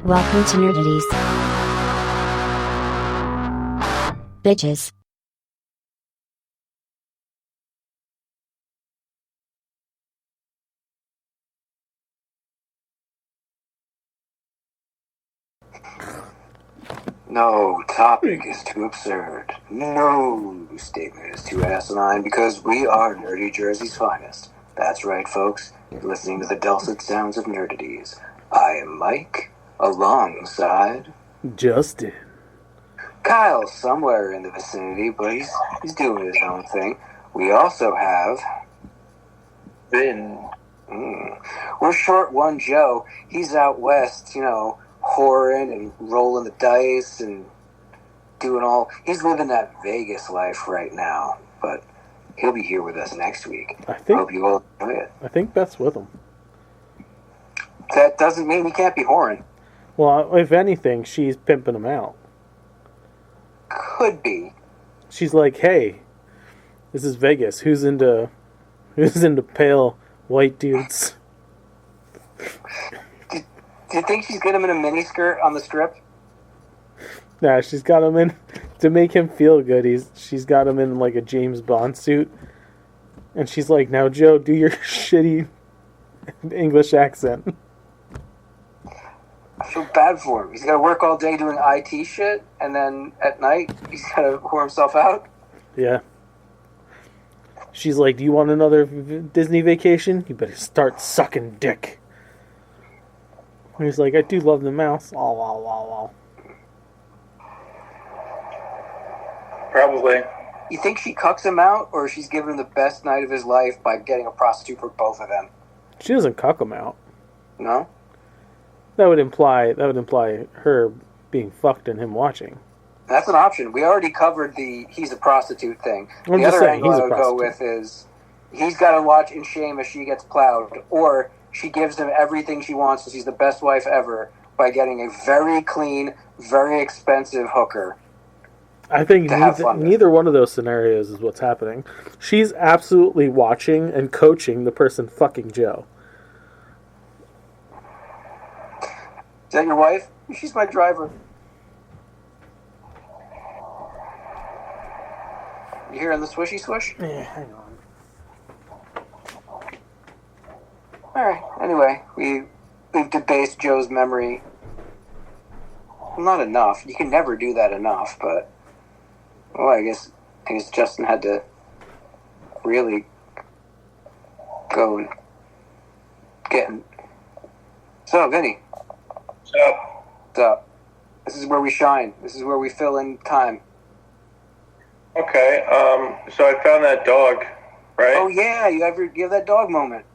Welcome to Nerdities. Bitches. No topic is too absurd. No statement is too asinine because we are Nerdy Jersey's finest. That's right, folks. You're listening to the dulcet sounds of Nerdities. I am Mike, alongside Justin. Kyle's somewhere in the vicinity, but he's doing his own thing. We also have Ben. We're short one Joe. He's out west, whoring and rolling the dice and doing all. He's living that Vegas life right now, but he'll be here with us next week. Hope you all enjoy it. I think Beth's with him. That doesn't mean he can't be whoring. Well, if anything, she's pimping him out. Could be. She's like, "Hey, this is Vegas. Who's into pale white dudes?" Do you think she's got him in a miniskirt on the strip? Nah, she's got him in to make him feel good. She's got him in like a James Bond suit, and she's like, "Now, Joe, do your shitty English accent." I feel bad for him. He's got to work all day doing IT shit, and then at night he's got to whore himself out. Yeah. She's like, "Do you want another Disney vacation? You better start sucking dick." And he's like, "I do love the mouse." Oh. Probably. You think she cucks him out, or she's giving him the best night of his life by getting a prostitute for both of them? She doesn't cuck him out. No? That would imply her being fucked and him watching. That's an option. We already covered the he's a prostitute thing. The other angle I would go with is he's got to watch in shame as she gets plowed, or she gives him everything she wants and she's the best wife ever by getting a very clean, very expensive hooker. I think neither one of those scenarios is what's happening. She's absolutely watching and coaching the person fucking Joe. Is that your wife? She's my driver. You hearing the swishy swish? Yeah, hang on. Alright, anyway, we've debased Joe's memory. Well, not enough. You can never do that enough, but... Well, I guess Justin had to really go and get in. So, Vinny. What's up? This is where we shine. This is where we fill in time. Okay, so I found that dog, right? Oh, yeah, you have that dog moment.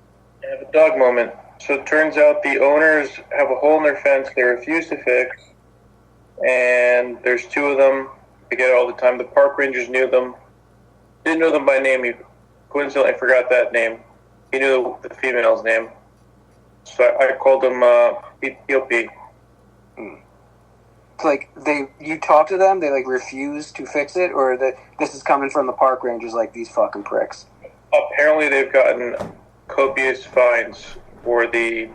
I have a dog moment. So it turns out the owners have a hole in their fence they refuse to fix, and there's two of them. They get it all the time. The park rangers knew them. Didn't know them by name. He coincidentally forgot that name. He knew the female's name. So I called them P.O.P. It's like you talk to them, they refuse to fix it, or that this is coming from the park rangers like these fucking pricks. Apparently they've gotten copious fines for the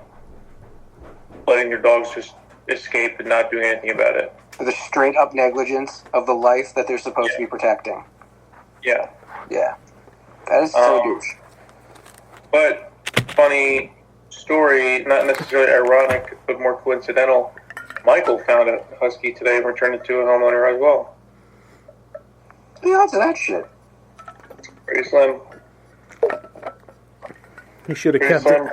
letting their dogs just escape and not doing anything about it. For the straight up negligence of the life that they're supposed to be protecting. Yeah. Yeah. That is so douche. But funny story, not necessarily ironic, but more coincidental. Michael found a husky today and returned it to a homeowner as well. The odds of that shit. Pretty slim. He should have kept it.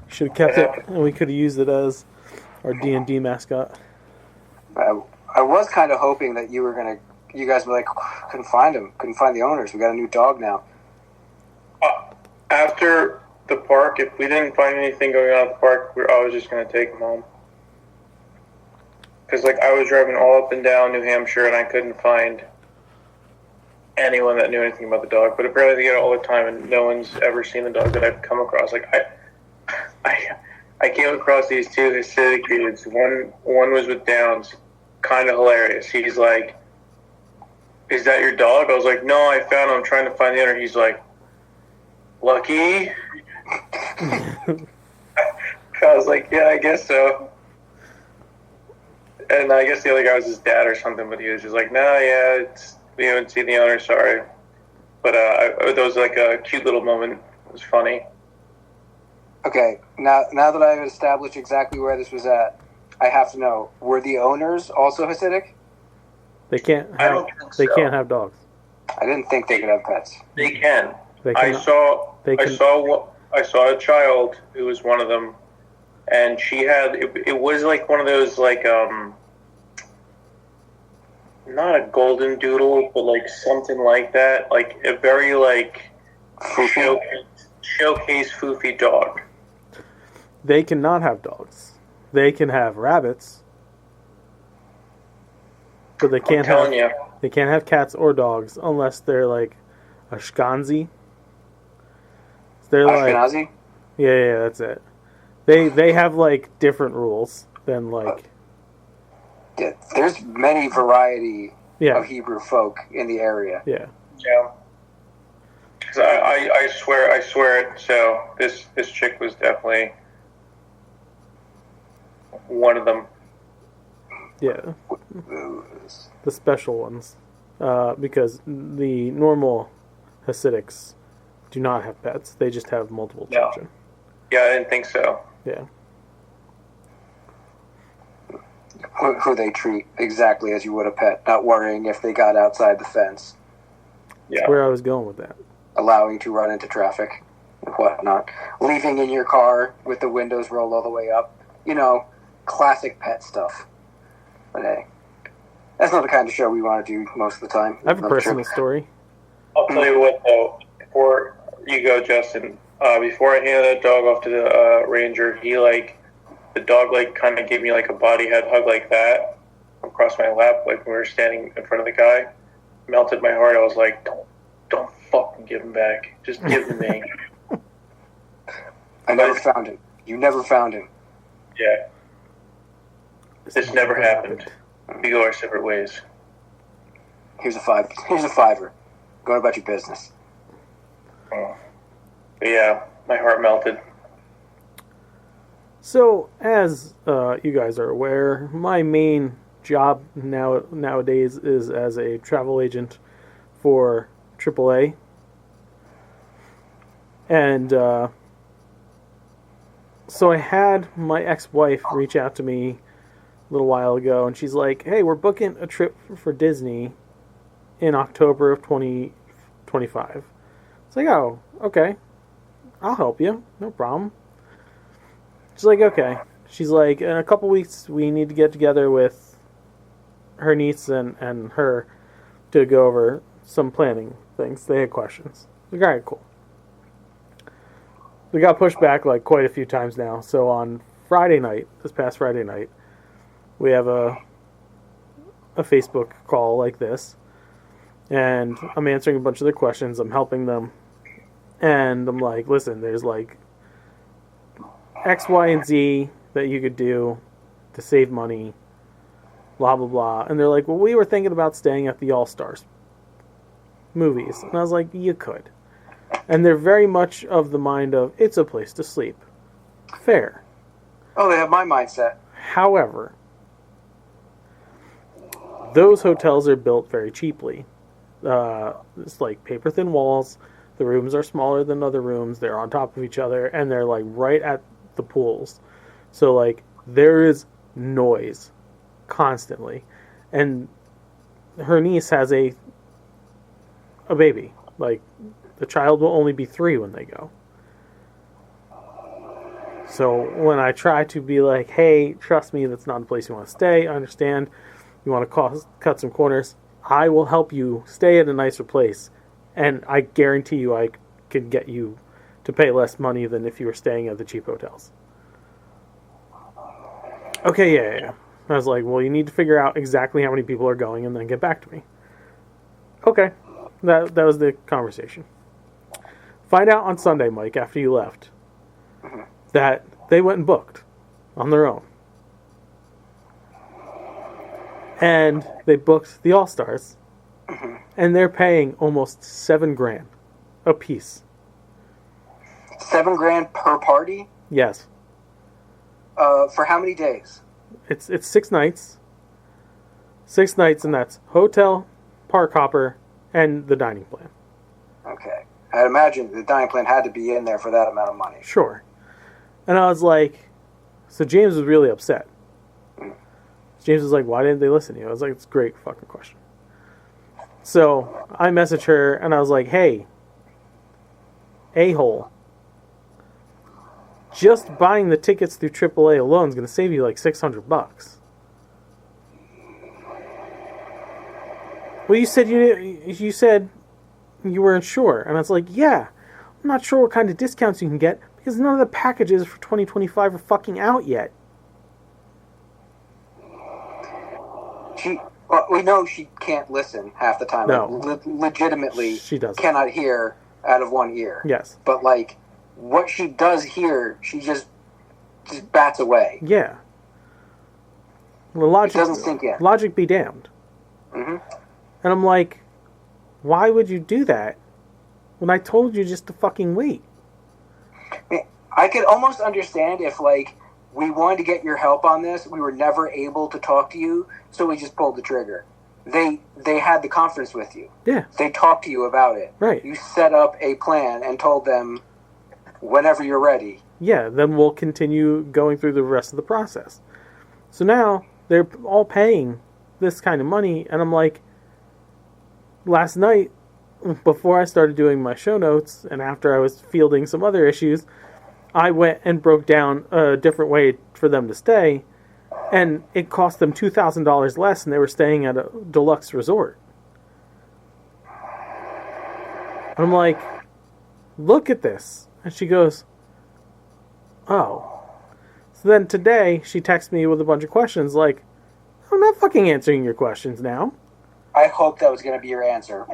Should have kept it, and we could have used it as our D&D mascot. I was kind of hoping that you guys were like, couldn't find him, couldn't find the owners. We got a new dog now. After the park, if we didn't find anything going on at the park, I was just going to take him home. Because I was driving all up and down New Hampshire, and I couldn't find anyone that knew anything about the dog. But apparently they get it all the time, and no one's ever seen the dog that I've come across. I came across these two Hasidic dudes. One was with Downs. Kind of hilarious. He's like, "Is that your dog?" I was like, "No, I found him. I'm trying to find the owner." He's like, "Lucky." I was like, yeah, I guess so. And I guess the other guy was his dad or something, but he was just like, no, yeah, we haven't seen the owner, sorry. But that was like a cute little moment. It was funny. Okay, now that I've established exactly where this was at, I have to know: were the owners also Hasidic? They can't. I don't think so. They can't have dogs. I didn't think they could have pets. They can. They I cannot- saw they can- I saw a child who was one of them, and she had it was like one of those like not a golden doodle, but like something like that, like a very like showcase foofy dog. They cannot have dogs. They can have rabbits, but they can't I'm telling have. you. They can't have cats or dogs unless they're like a Shkanzi. They're like Ashkenazi? yeah, that's it. They have like different rules than like Yeah, there's many variety yeah of Hebrew folk in the area. yeah. Yeah. 'Cause I swear it. So this chick was definitely one of them. Yeah, the special ones, because the normal Hasidics do not have pets. They just have multiple No. children. Yeah, I didn't think so. Yeah, Who they treat exactly as you would a pet, not worrying if they got outside the fence, Yeah. that's where I was going with that. allowing to run into traffic and whatnot, leaving in your car with the windows rolled all the way up. You know, classic pet stuff. But hey, that's not the kind of show we want to do most of the time. I have a Another personal trip. story. I'll tell you what though. Before you go, Justin. Before I handed that dog off to the ranger, the dog kind of gave me like a body head hug like that across my lap, like when we were standing in front of the guy. Melted my heart. I was like, don't fucking give him back. Just give him to me. I never found him. You never found him. Yeah. This never happened. We go our separate ways. Here's a fiver. Going about your business. But yeah, my heart melted. So, as you guys are aware, my main job nowadays is as a travel agent for AAA. And so I had my ex-wife reach out to me a little while ago, and she's like, hey, we're booking a trip for Disney in October of 2025. It's like, oh, okay. I'll help you. No problem. She's like, okay. She's like, in a couple weeks, we need to get together with her niece and her to go over some planning things. They had questions. Like, all right, cool. We got pushed back like quite a few times now. So on Friday night, this past Friday night, we have a Facebook call like this. And I'm answering a bunch of their questions. I'm helping them. And I'm like, listen, there's like X, Y, and Z that you could do to save money, blah, blah, blah. And they're like, well, we were thinking about staying at the All-Stars movies. And I was like, you could. And they're very much of the mind of, it's a place to sleep. Fair. Oh, they have my mindset. However, those hotels are built very cheaply. It's like paper-thin walls. The rooms are smaller than other rooms. They're on top of each other, and they're like right at the pools. So like there is noise constantly, and her niece has a baby. Like the child will only be 3 when they go. So when I try to be like, hey, trust me, that's not a place you want to stay. I understand you want to cut some corners. I will help you stay at a nicer place. And I guarantee you I can get you to pay less money than if you were staying at the cheap hotels. Okay, yeah. I was like, well, you need to figure out exactly how many people are going and then get back to me. Okay. That was the conversation. Find out on Sunday, Mike, after you left, that they went and booked on their own. And they booked the All-Stars. And they're paying almost $7,000 a piece. $7,000 per party? Yes. For how many days? It's 6 nights. 6 nights, and that's hotel, park hopper, and the dining plan. Okay. I'd imagine the dining plan had to be in there for that amount of money. Sure. And I was like, so James was really upset. James was like, why didn't they listen to you? I was like, it's a great fucking question. So I messaged her and I was like, hey, a-hole, just buying the tickets through AAA alone is going to save you like $600. Well, you said you weren't sure. And I was like, yeah, I'm not sure what kind of discounts you can get because none of the packages for 2025 are fucking out yet. We know she can't listen half the time. No. Like, legitimately, She doesn't. cannot hear out of one ear. Yes. But, like, what she does hear, she just bats away. Yeah. Well, logic, It doesn't sink in. Logic be damned. Mm-hmm. And I'm like, why would you do that when I told you just to fucking wait? I could almost understand if, like, we wanted to get your help on this. We were never able to talk to you, so we just pulled the trigger. They had the conference with you. Yeah. They talked to you about it. Right. You set up a plan and told them whenever you're ready. Yeah, then we'll continue going through the rest of the process. So now they're all paying this kind of money, and I'm like, last night, before I started doing my show notes, and after I was fielding some other issues, I went and broke down a different way for them to stay, and it cost them $2,000 less, and they were staying at a deluxe resort. And I'm like, look at this. And she goes, oh. So then today, she texts me with a bunch of questions like, I'm not fucking answering your questions now. I hope that was going to be your answer.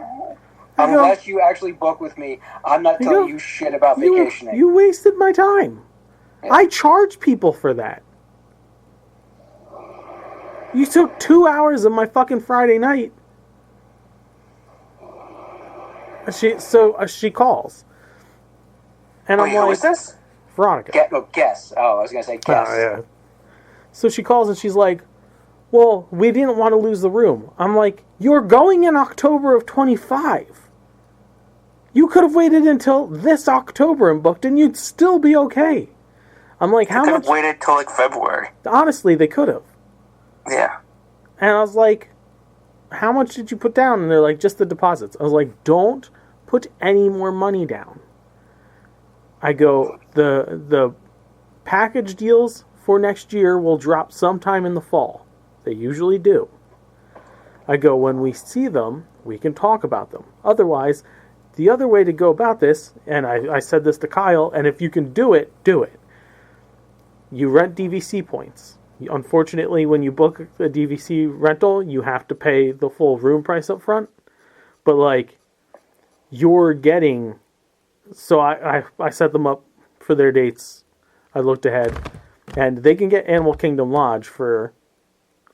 Unless you actually book with me, I'm not telling you shit about vacationing. You wasted my time. Yeah. I charge people for that. You took 2 hours of my fucking Friday night. She calls. And I'm like, who is this? Veronica. Guess. Oh, I was going to say guess. Oh, yeah. So she calls and she's like, well, we didn't want to lose the room. I'm like, you're going in October of 25. You could have waited until this October and booked, and you'd still be okay. I'm like, how much? Could have waited till like February. Honestly, they could have. Yeah. And I was like, how much did you put down? And they're like, just the deposits. I was like, don't put any more money down. I go, the package deals for next year will drop sometime in the fall. They usually do. I go, when we see them, we can talk about them. Otherwise, the other way to go about this, and I said this to Kyle, and if you can do it, do it. You rent DVC points. Unfortunately, when you book a DVC rental, you have to pay the full room price up front. But, like, you're getting... So I set them up for their dates. I looked ahead. And they can get Animal Kingdom Lodge for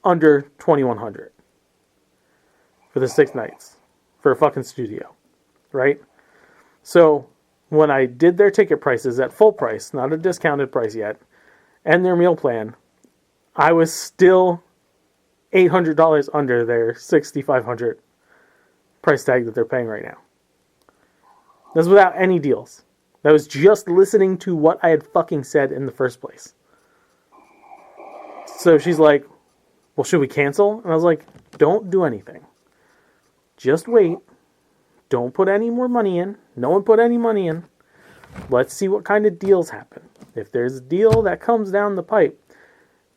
under $2,100 for the 6 nights for a fucking studio, right? So when I did their ticket prices at full price, not a discounted price yet, and their meal plan, I was still $800 under their $6,500 price tag that they're paying right now. That's without any deals. That was just listening to what I had fucking said in the first place. So she's like, well, should we cancel? And I was like, don't do anything. Just wait. Don't put any more money in. No one put any money in. Let's see what kind of deals happen. If there's a deal that comes down the pipe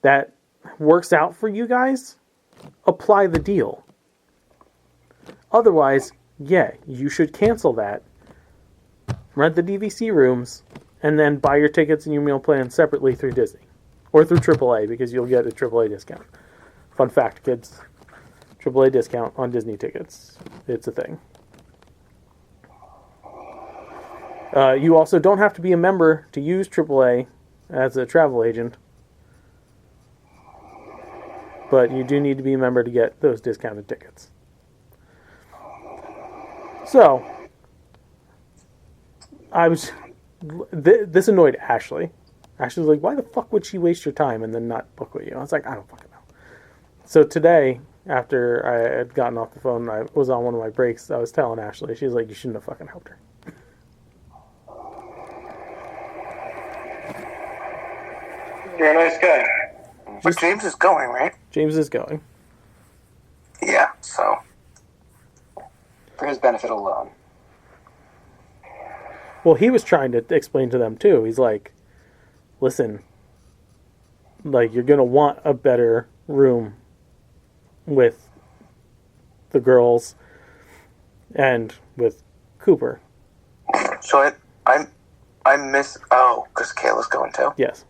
that works out for you guys, apply the deal. Otherwise, yeah, you should cancel that. Rent the DVC rooms, and then buy your tickets and your meal plan separately through Disney. Or through AAA, because you'll get a AAA discount. Fun fact, kids. AAA discount on Disney tickets. It's a thing. You also don't have to be a member to use AAA as a travel agent. But you do need to be a member to get those discounted tickets. So, this annoyed Ashley. Ashley was like, why the fuck would she waste your time and then not book with you? I was like, I don't fucking know. So today, after I had gotten off the phone, I was on one of my breaks, I was telling Ashley, she was like, you shouldn't have fucking helped her. You're a nice guy. But James is going, right? James is going. Yeah, so. For his benefit alone. Well, he was trying to explain to them too. He's like, listen, like, you're going to want a better room with the girls and with Cooper. So I miss, because Kayla's going too? Yes.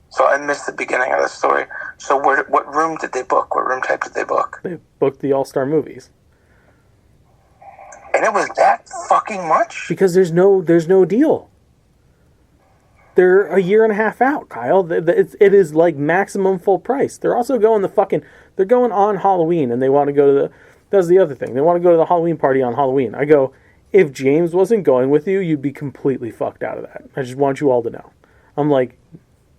So I missed the beginning of the story. So what room did they book? What room type did they book? They booked the All-Star movies. And it was that fucking much? Because there's no deal. They're a year and a half out, Kyle. It is like maximum full price. They're also going they're going on Halloween, and they want to go to that's the other thing. They want to go to the Halloween party on Halloween. I go, if James wasn't going with you, you'd be completely fucked out of that. I just want you all to know. I'm like,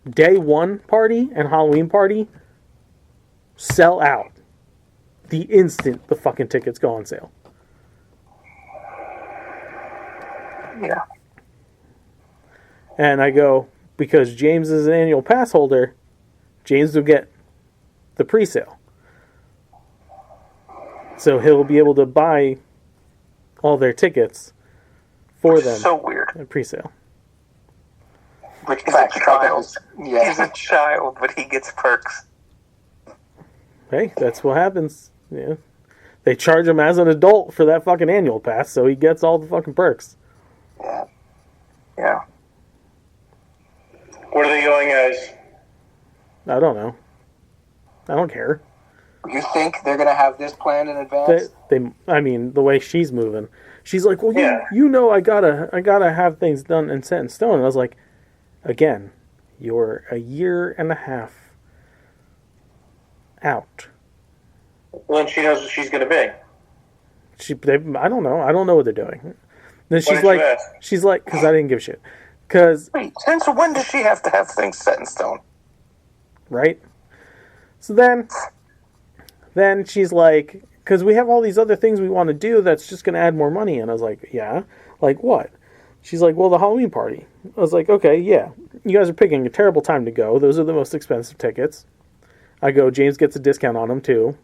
day one party and Halloween party, sell out. The instant the fucking tickets go on sale. Yeah. And I go, because James is an annual pass holder, James will get the pre-sale. So he'll be able to buy all their tickets for them. So weird. At pre-sale. Like, he's a child. Yeah. He's a child, but he gets perks. Hey, that's what happens. Yeah. They charge him as an adult for that fucking annual pass, so he gets all the fucking perks. Yeah. Yeah. What are they going as? I don't know. I don't care. You think they're going to have this planned in advance? I mean, the way she's moving, she's like, well, Yeah. you know, I gotta have things done and set in stone. And I was like, again, you're a year and a half out. Well, then she knows what she's going to be. I don't know. I don't know what they're doing. Then Why did you ask? because I didn't give a shit. Because, Wait, since when does she have to have things set in stone? right? So then she's like, because we have all these other things we want to do that's just going to add more money. And I was like, yeah, like what? She's like, well, the Halloween party. I was like, okay, yeah. You guys are picking a terrible time to go. Those are the most expensive tickets. I go, James gets a discount on them too.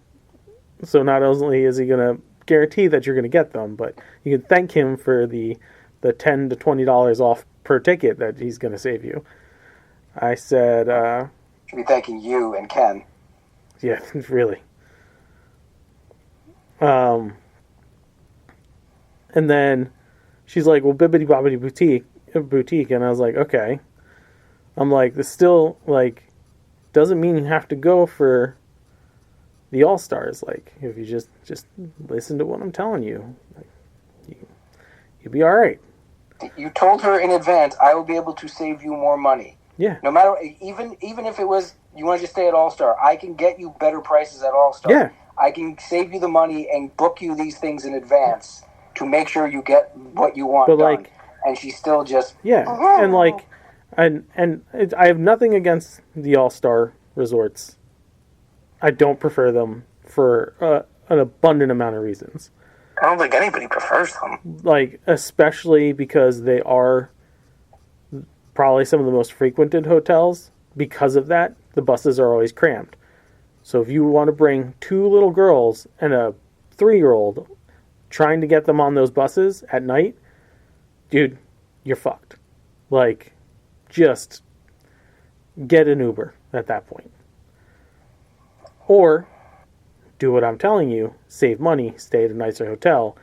So not only is he going to guarantee that you're going to get them, but you can thank him for the $10 to $20 off per ticket that he's going to save you. I said, Should be thanking you and Ken. yeah, really. And then she's like, well, Bibbidi Bobbidi Boutique. And I was like, okay. I'm like, this still, like, doesn't mean you have to go for the All-Stars. Like, if you just listen to what I'm telling you, like, you'll be all right. You told her in advance, I will be able to save you more money. Yeah. No matter, even if it was, you want to just stay at All-Star, I can get you better prices at All-Star. Yeah. I can save you the money and book you these things in advance to make sure you get what you want But, done. like, and she's still just... yeah. And, like, I have nothing against the All-Star resorts. I don't prefer them for an abundant amount of reasons. I don't think anybody prefers them. Like, especially because they are probably some of the most frequented hotels. Because of that, the buses are always crammed. So if you want to bring 2 little girls and a 3-year-old trying to get them on those buses at night, dude, you're fucked. Like, just get an Uber at that point. Or do what I'm telling you, save money, stay at a nicer hotel,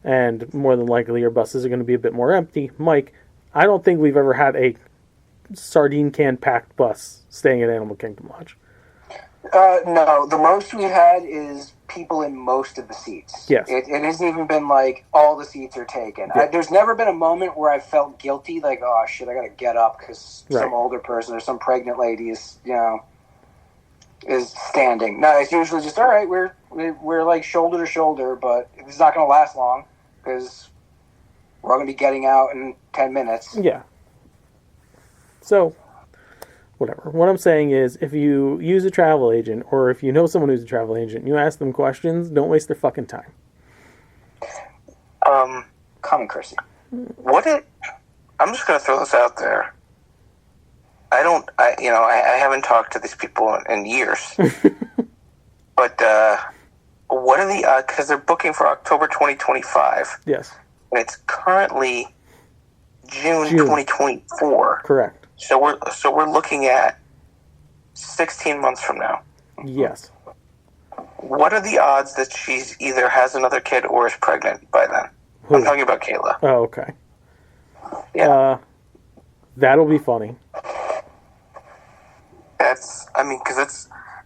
and more than likely your buses are going to be a bit more empty. Mike, I don't think we've ever had a sardine can packed bus staying at Animal Kingdom Lodge. No, the most we've had is people in most of the seats. Yes. It hasn't even been like all the seats are taken. Yeah. There's never been a moment where I felt guilty, like, oh shit, I got to get up because Right. some older person or some pregnant lady is standing. No, it's usually just, all right, we're like shoulder to shoulder, but it's not going to last long because we're going to be getting out in 10 minutes. Yeah. So, whatever. What I'm saying is, if you use a travel agent, or if you know someone who's a travel agent, you ask them questions, don't waste their fucking time. Common courtesy. I'm just going to throw this out there. I haven't talked to these people in years. But what are the because they're booking for October 2025. Yes. And it's currently June 2024. Correct. So we're looking at 16 months from now. Yes. What are the odds that she's either has another kid or is pregnant by then? Who? I'm talking about Kayla. Oh, okay. Yeah. That'll be funny. Because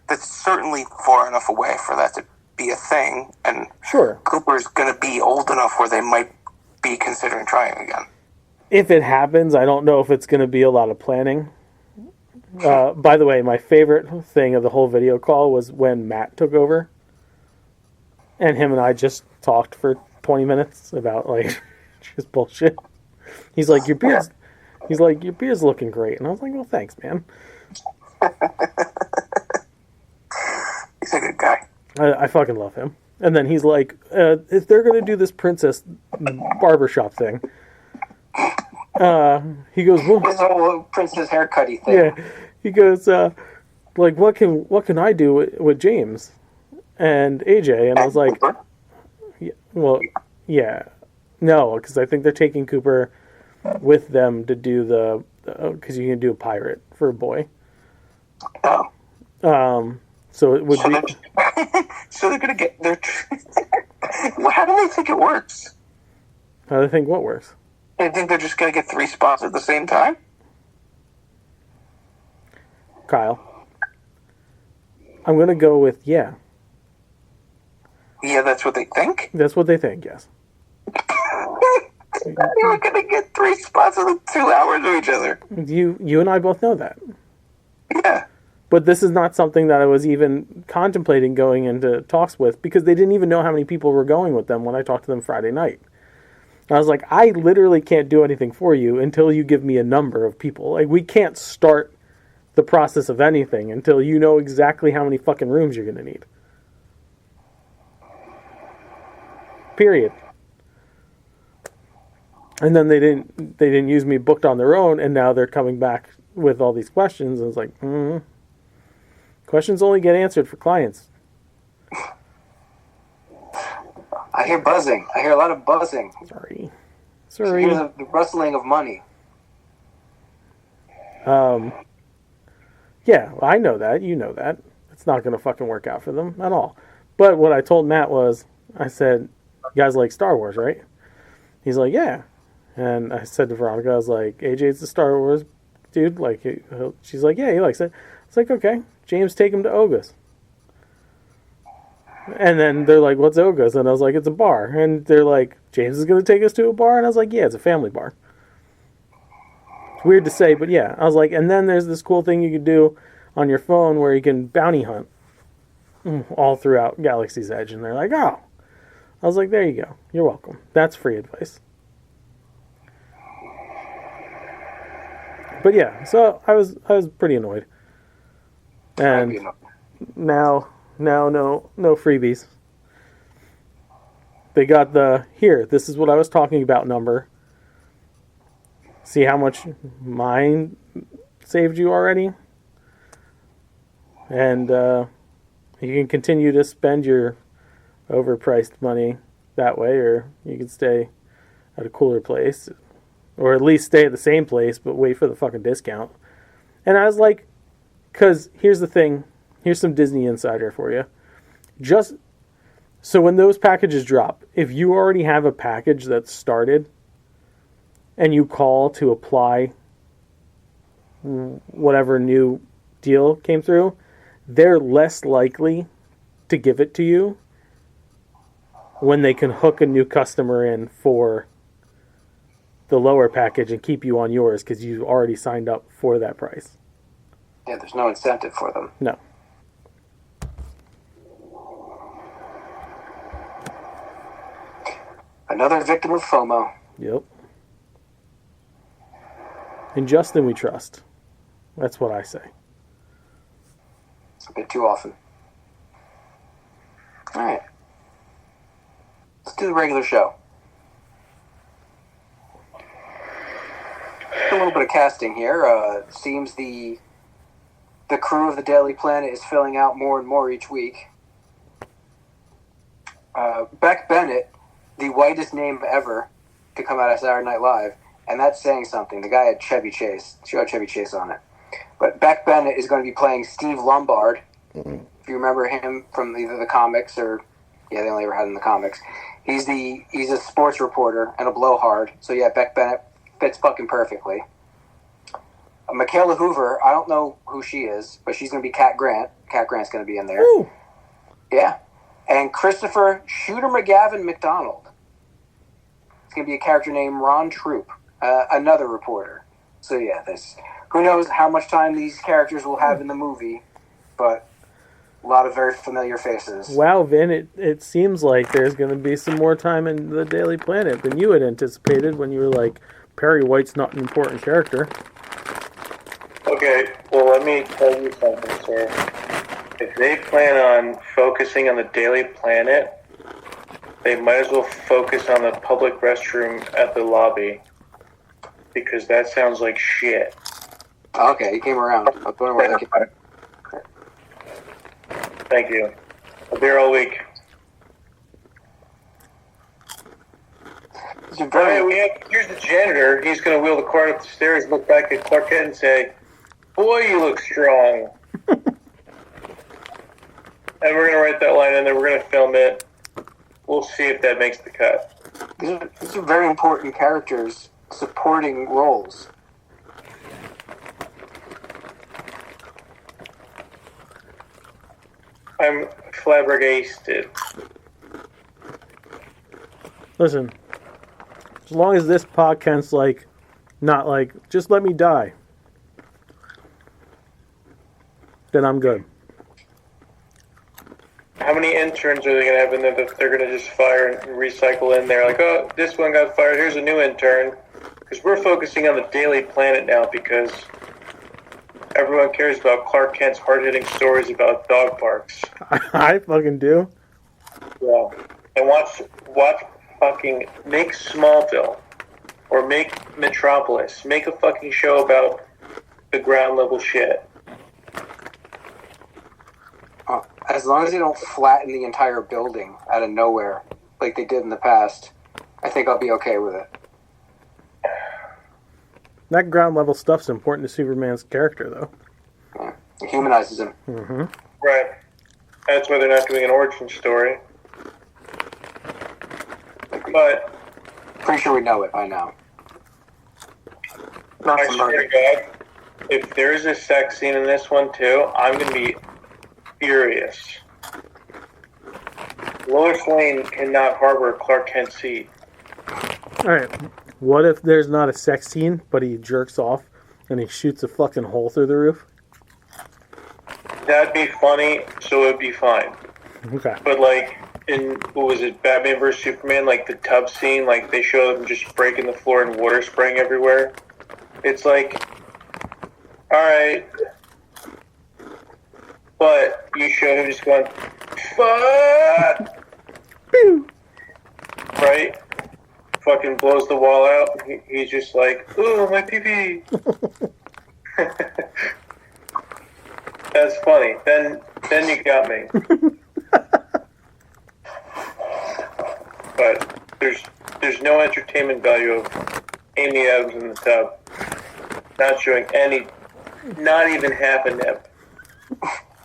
that's certainly far enough away for that to be a thing, and Sure. Cooper's going to be old enough where they might be considering trying again. If it happens, I don't know if it's going to be a lot of planning. By the way, my favorite thing of the whole video call was when Matt took over, and him and I just talked for 20 minutes about like just bullshit. He's like, your beard's looking great, and I was like, well, thanks, man. He's a good guy. I fucking love him. And then he's like, if they're going to do this princess barbershop thing, he goes, well, This whole princess haircutty thing. yeah, he goes, like, what can I do with James and AJ? And I was like, yeah, well, yeah, no, because I think they're taking Cooper with them to do because you can do a pirate for a boy. Oh. So it would be. So they're gonna get their. How do they think it works? How do they think what works? They think they're just gonna get 3 spots at the same time? Kyle, I'm gonna go with yeah. Yeah, that's what they think. That's what they think. Yes. They're gonna get 3 spots within 2 hours of each other. You and I both know that. Yeah. But this is not something that I was even contemplating going into talks with, because they didn't even know how many people were going with them when I talked to them Friday night. And I was like, I literally can't do anything for you until you give me a number of people. Like, we can't start the process of anything until you know exactly how many fucking rooms you're going to need. Period. And then they didn't use me booked on their own, and now they're coming back with all these questions. And it's like, questions only get answered for clients. I hear buzzing. I hear a lot of buzzing. Sorry. I hear the rustling of money. Yeah, I know that. You know that. It's not going to fucking work out for them at all. But what I told Matt was, I said, you guys like Star Wars, right? He's like, yeah. And I said to Veronica, I was like, AJ's the Star Wars dude. Like, she's like, yeah, he likes it. It's like, okay, James, take him to Oga's. And then they're like, what's Oga's? And I was like, it's a bar. And they're like, James is going to take us to a bar? And I was like, yeah, it's a family bar. It's weird to say, but yeah. I was like, and then there's this cool thing you can do on your phone where you can bounty hunt all throughout Galaxy's Edge. And they're like, oh. I was like, there you go. You're welcome. That's free advice. But yeah, so I was pretty annoyed. And now no freebies. They got this is what I was talking about number. See how much mine saved you already? And you can continue to spend your overpriced money that way, or you can stay at a cooler place, or at least stay at the same place but wait for the fucking discount. And I was like, because here's the thing, here's some Disney insider for you. Just so when those packages drop, if you already have a package that's started and you call to apply whatever new deal came through, they're less likely to give it to you when they can hook a new customer in for the lower package and keep you on yours because you already signed up for that price. Yeah, there's no incentive for them. No. Another victim of FOMO. Yep. In Justin we trust. That's what I say. It's a bit too often. All right. Let's do the regular show. A little bit of casting here. Seems the crew of the Daily Planet is filling out more and more each week. Beck Bennett, the whitest name ever to come out of Saturday Night Live, and that's saying something. The guy had Chevy Chase. She had Chevy Chase on it. But Beck Bennett is going to be playing Steve Lombard. If you remember him from either the comics or, yeah, they only ever had him in the comics. He's a sports reporter and a blowhard. So yeah, Beck Bennett fits fucking perfectly. Michaela Hoover, I don't know who she is, but she's going to be Cat Grant. Cat Grant's going to be in there. Ooh. Yeah. And Christopher Shooter McGavin McDonald. It's going to be a character named Ron Troop, another reporter. So yeah, who knows how much time these characters will have in the movie, but a lot of very familiar faces. Wow, Vin, it seems like there's going to be some more time in the Daily Planet than you had anticipated when you were like, Perry White's not an important character. Okay, well, let me tell you something, sir. If they plan on focusing on the Daily Planet, they might as well focus on the public restroom at the lobby, because that sounds like shit. Okay, he came around. I was wondering where that came. Thank you. I'll be here all week. Here's the janitor. He's going to wheel the cart up the stairs, look back at Clark Kent and say, "Boy, you look strong." And we're going to write that line and then we're going to film it. We'll see if that makes the cut. These are very important characters, supporting roles. I'm flabbergasted. Listen, as long as this podcast's like, not like, just let me die, then I'm good. How many interns are they going to have in there that they're going to just fire and recycle in there? Like, oh, this one got fired, here's a new intern. Because we're focusing on the Daily Planet now because everyone cares about Clark Kent's hard-hitting stories about dog parks. I fucking do. Yeah. And watch fucking, make Smallville. Or make Metropolis. Make a fucking show about the ground level shit. As long as they don't flatten the entire building out of nowhere, like they did in the past, I think I'll be okay with it. That ground level stuff's important to Superman's character, though. Yeah. It humanizes him. Mm-hmm. Right. That's why they're not doing an origin story. But Pretty sure we know it by now. Not I for swear murder. to God, if there's a sex scene in this one too, I'm going to be furious. Lois Lane cannot harbor Clark Kent seat. Alright, what if there's not a sex scene, but he jerks off and he shoots a fucking hole through the roof? That'd be funny, so it'd be fine. Okay. But like in, what was it, Batman vs. Superman, like the tub scene, like they show them just breaking the floor and water spraying everywhere. It's like, alright. But you show him just going, fuck! Pew! Right? Fucking blows the wall out. He's just like, ooh, my pee-pee. That's funny. Then you got me. But there's no entertainment value of Amy Adams in the tub. Not showing any, not even half a nip.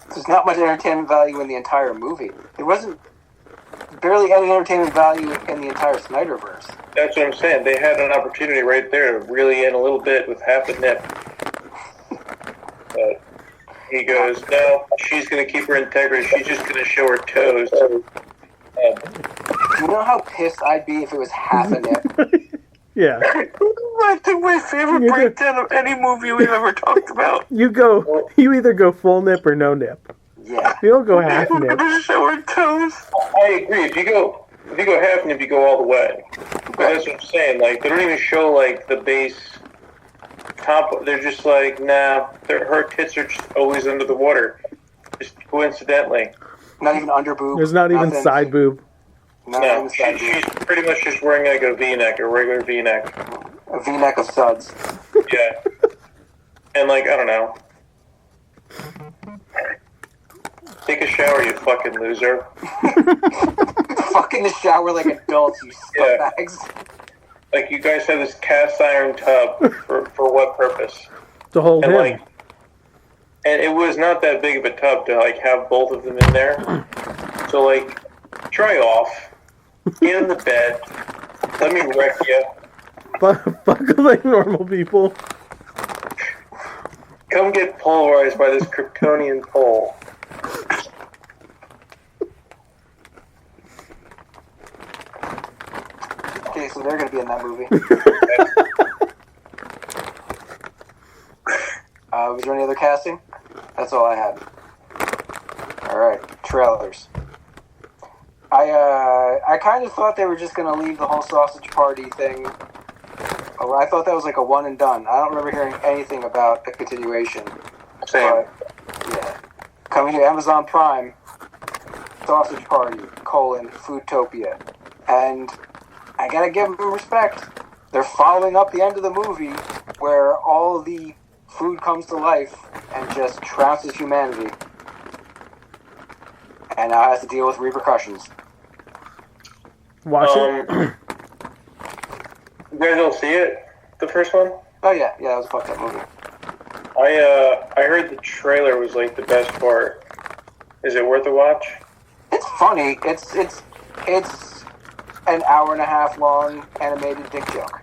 There's not much entertainment value in the entire movie. There wasn't barely any entertainment value in the entire Snyderverse. That's what I'm saying. They had an opportunity right there to really in a little bit with half a nip. But he goes, no, she's going to keep her integrity. She's just going to show her toes. Do you know how pissed I'd be if it was half a nip? Yeah. I think my favorite breakdown of any movie we've ever talked about. You either go full nip or no nip. Yeah. You don't go half We're nip. gonna show her toes. I agree. If you go half nip, you go all the way. But that's what I'm saying. Like, they don't even show, like, the base top. They're just like, nah. Her tits are just always under the water, just coincidentally. Not even under boob. There's not even nothing. side boob. Not No, even side she's boob. pretty much just wearing like a V-neck, a regular V-neck. A V-neck of suds. Yeah, and like I don't know. Take a shower, you fucking loser. Fuck in the shower like adults, you scumbags. Like you guys have this cast iron tub for what purpose? To hold And him. like, and it was not that big of a tub to like have both of them in there. So like, dry off, get in the bed, let me wreck you. Fuck like normal people. Come get polarized by this Kryptonian pole. Okay, so they're gonna be in that movie. Was there any other casting? That's all I had. Alright, trailers. I kind of thought they were just gonna leave the whole sausage party thing. Oh, I thought that was like a one and done. I don't remember hearing anything about a continuation. Same. But, yeah. Coming to Amazon Prime, Sausage Party, Foodtopia. And I gotta give them respect. They're following up the end of the movie where all of the food comes to life and just trounces humanity. And now has to deal with repercussions. Watch it. You guys all see it? The first one? Oh yeah, that was a fucked up movie. I heard the trailer was like the best part. Is it worth a watch? It's funny. It's an hour and a half long animated dick joke.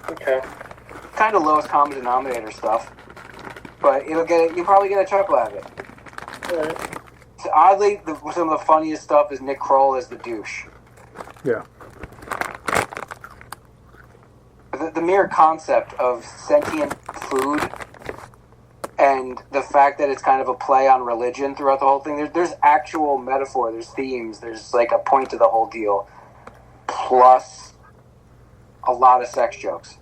Okay. Kind of lowest common denominator stuff, but you'll probably get a chuckle out of it. Alright. So oddly, some of the funniest stuff is Nick Kroll as the douche. Yeah. The mere concept of sentient food and the fact that it's kind of a play on religion throughout the whole thing. There's actual metaphor. There's themes. There's like a point to the whole deal. Plus, a lot of sex jokes.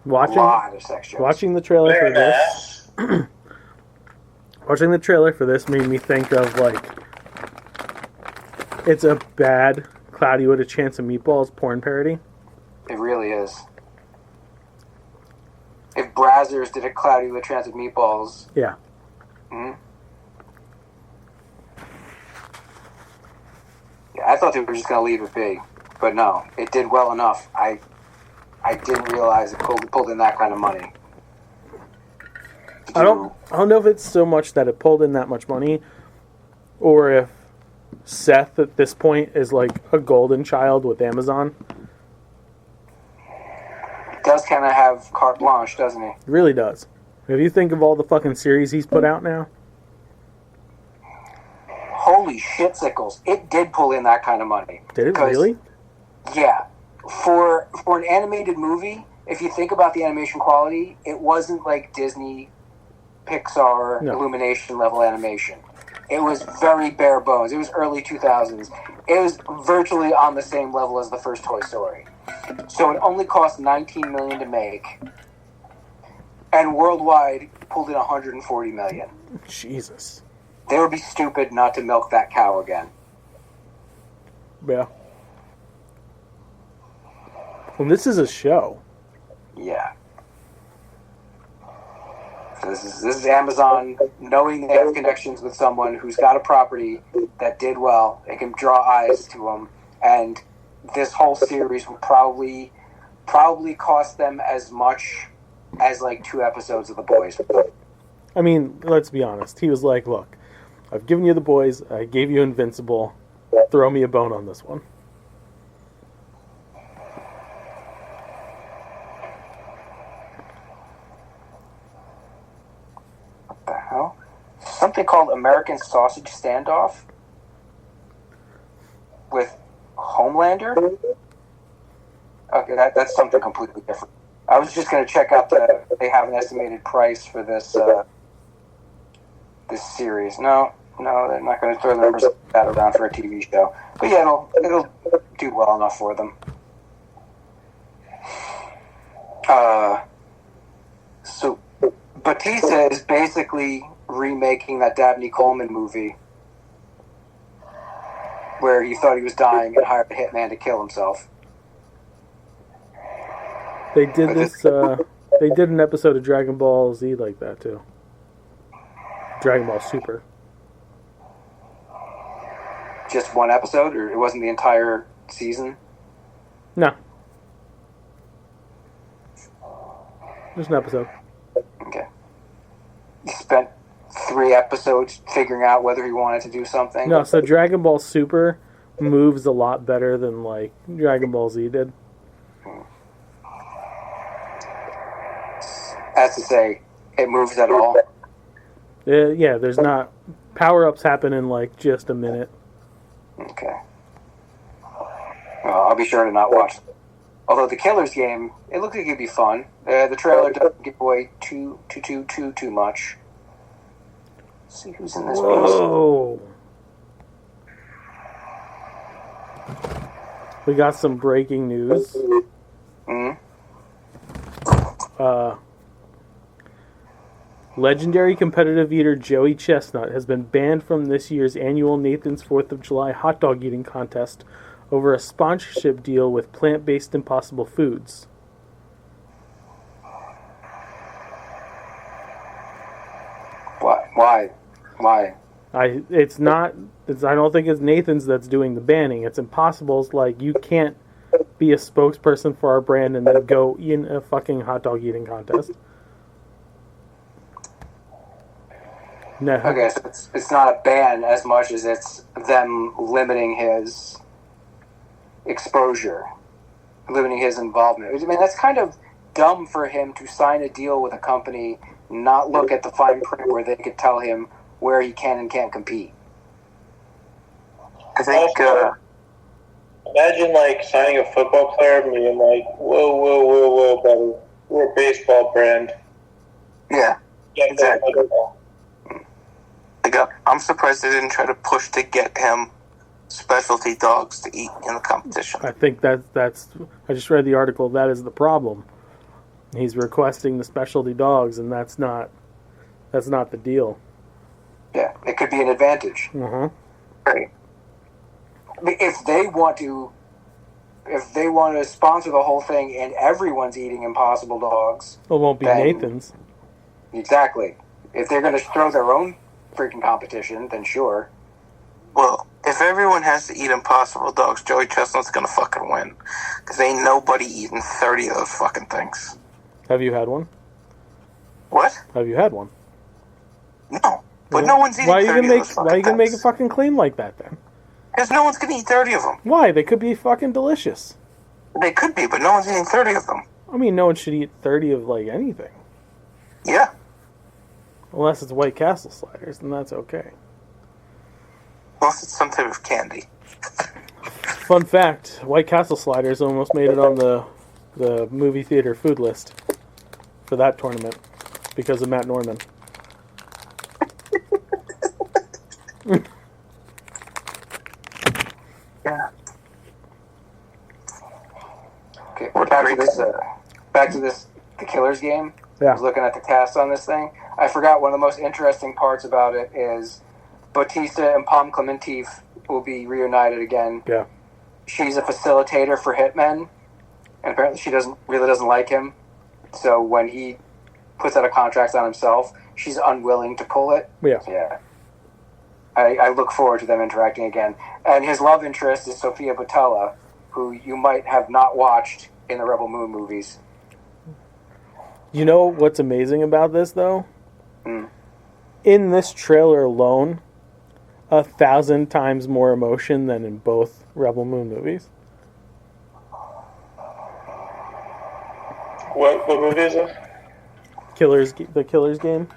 A lot of sex jokes. Watching the trailer for Very this. nice. Watching the trailer for this made me think of like it's a bad Cloudy with a Chance of Meatballs porn parody. It really is. If Brazzers did a Cloudy with Chance of Meatballs. Yeah. Hmm? Yeah, I thought they were just going to leave it be. But no, it did well enough. I didn't realize it pulled in that kind of money. I don't know if it's so much that it pulled in that much money, or if Seth at this point is like a golden child with Amazon. Does kind of have carte blanche, doesn't he? It really does. If you think of all the fucking series he's put out now. Holy shit, sickles! It did pull in that kind of money. Did it Because, really? Yeah, for an animated movie, if you think about the animation quality, it wasn't like Disney, Pixar, No. Illumination level animation. It was very bare bones. It was early 2000s. It was virtually on the same level as the first Toy Story. So it only cost $19 million to make, and worldwide pulled in $140 million. Jesus. They would be stupid not to milk that cow again. Yeah. Well, this is a show. Yeah. So this is Amazon knowing they have connections with someone who's got a property that did well. They can draw eyes to them, and this whole series will probably cost them as much as like 2 episodes of The Boys. I mean, let's be honest. He was like, look, I've given you The Boys. I gave you Invincible. Throw me a bone on this one. What the hell? Something called American Sausage Standoff with Homelander? Okay, that's something completely different. I was just going to check out they have an estimated price for this this series. No, they're not going to throw the numbers like that around for a TV show. But yeah, it'll do well enough for them. Batista is basically remaking that Dabney Coleman movie where he thought he was dying and hired a hitman to kill himself. They did this. They did an episode of Dragon Ball Z like that too. Dragon Ball Super. Just one episode, or it wasn't the entire season? No. Just an episode. Okay. He spent 3 episodes figuring out whether he wanted to do something. No, so Dragon Ball Super moves a lot better than like Dragon Ball Z did. As to say, it moves at all. Yeah, there's not power-ups happen in like just a minute. Okay. Well, I'll be sure to not watch it. Although the Killer's Game, it looks like it'd be fun. The trailer doesn't give away too much. Let's see who's in this piece. Whoa! We got some breaking news. Legendary competitive eater Joey Chestnut has been banned from this year's annual Nathan's 4th of July hot dog eating contest over a sponsorship deal with plant-based Impossible Foods. Why? I don't think it's Nathan's that's doing the banning. It's Impossible's. Like, you can't be a spokesperson for our brand and then go in a fucking hot dog eating contest. No. Okay, so it's not a ban as much as it's them limiting his exposure, limiting his involvement. I mean, that's kind of dumb for him to sign a deal with a company, not look at the fine print where they could tell him where he can and can't compete. I think. Imagine like signing a football player and being like, "Whoa, buddy, we're a baseball brand." Yeah, Get that exactly. I'm surprised they didn't try to push to get him specialty dogs to eat in the competition. I think that's. I just read the article. That is the problem. He's requesting the specialty dogs, and that's not the deal. Yeah, it could be an advantage. Uh-huh. Right. I mean, if they want to sponsor the whole thing and everyone's eating Impossible dogs, It won't be then- Nathan's. exactly. If they're going to throw their own freaking competition, then sure. Well, if everyone has to eat Impossible dogs, Joey Chestnut's gonna fucking win. Because ain't nobody eating 30 of those fucking things. Have you had one? What? Have you had one? No. But no one's eating Why are you 30 gonna of those fucking Why are you gonna make a things. fucking claim like that then? Because no one's gonna eat 30 of them. Why? They could be fucking delicious. They could be, but no one's eating 30 of them. I mean, no one should eat 30 of like anything, Yeah. unless it's White Castle sliders, then that's okay. Unless it's some type of candy. Fun fact: White Castle sliders almost made it on the movie theater food list for that tournament because of Matt Norman. Yeah. Okay, What back to this, the Killer's Game. I Yeah. was looking at the cast on this thing. I forgot one of the most interesting parts about it is Bautista and Pom Clementif will be reunited again. Yeah. She's a facilitator for hitmen, and apparently she really doesn't like him. So when he puts out a contract on himself, she's unwilling to pull it. Yeah. Yeah. I look forward to them interacting again. And his love interest is Sophia Boutella, who you might have not watched in the Rebel Moon movies. You know what's amazing about this though? Mm. In this trailer alone, 1,000 times more emotion than in both Rebel Moon movies. What movie is this? The Killer's Game.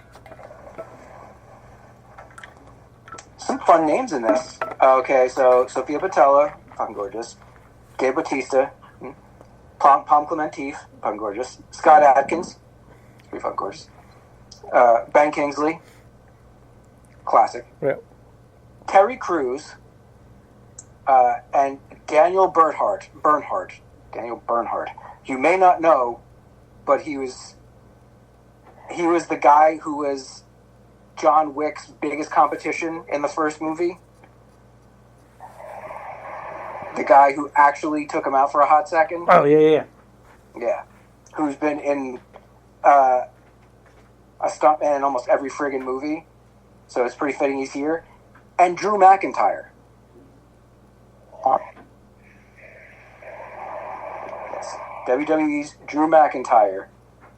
Some fun names in this. Okay, so Sophia Boutella, fucking gorgeous. Gabe Bautista, Pom Clementif, fucking gorgeous. Scott Adkins, pretty fucking gorgeous. Ben Kingsley, classic. Yeah. Terry Crews, and Daniel Bernhardt. Daniel Bernhardt. You may not know, but he he was the guy who was John Wick's biggest competition in the first movie. The guy who actually took him out for a hot second. Oh, yeah. Yeah. Who's been in a stuntman in almost every friggin' movie. So it's pretty fitting he's here. And Drew McIntyre. Yes. WWE's Drew McIntyre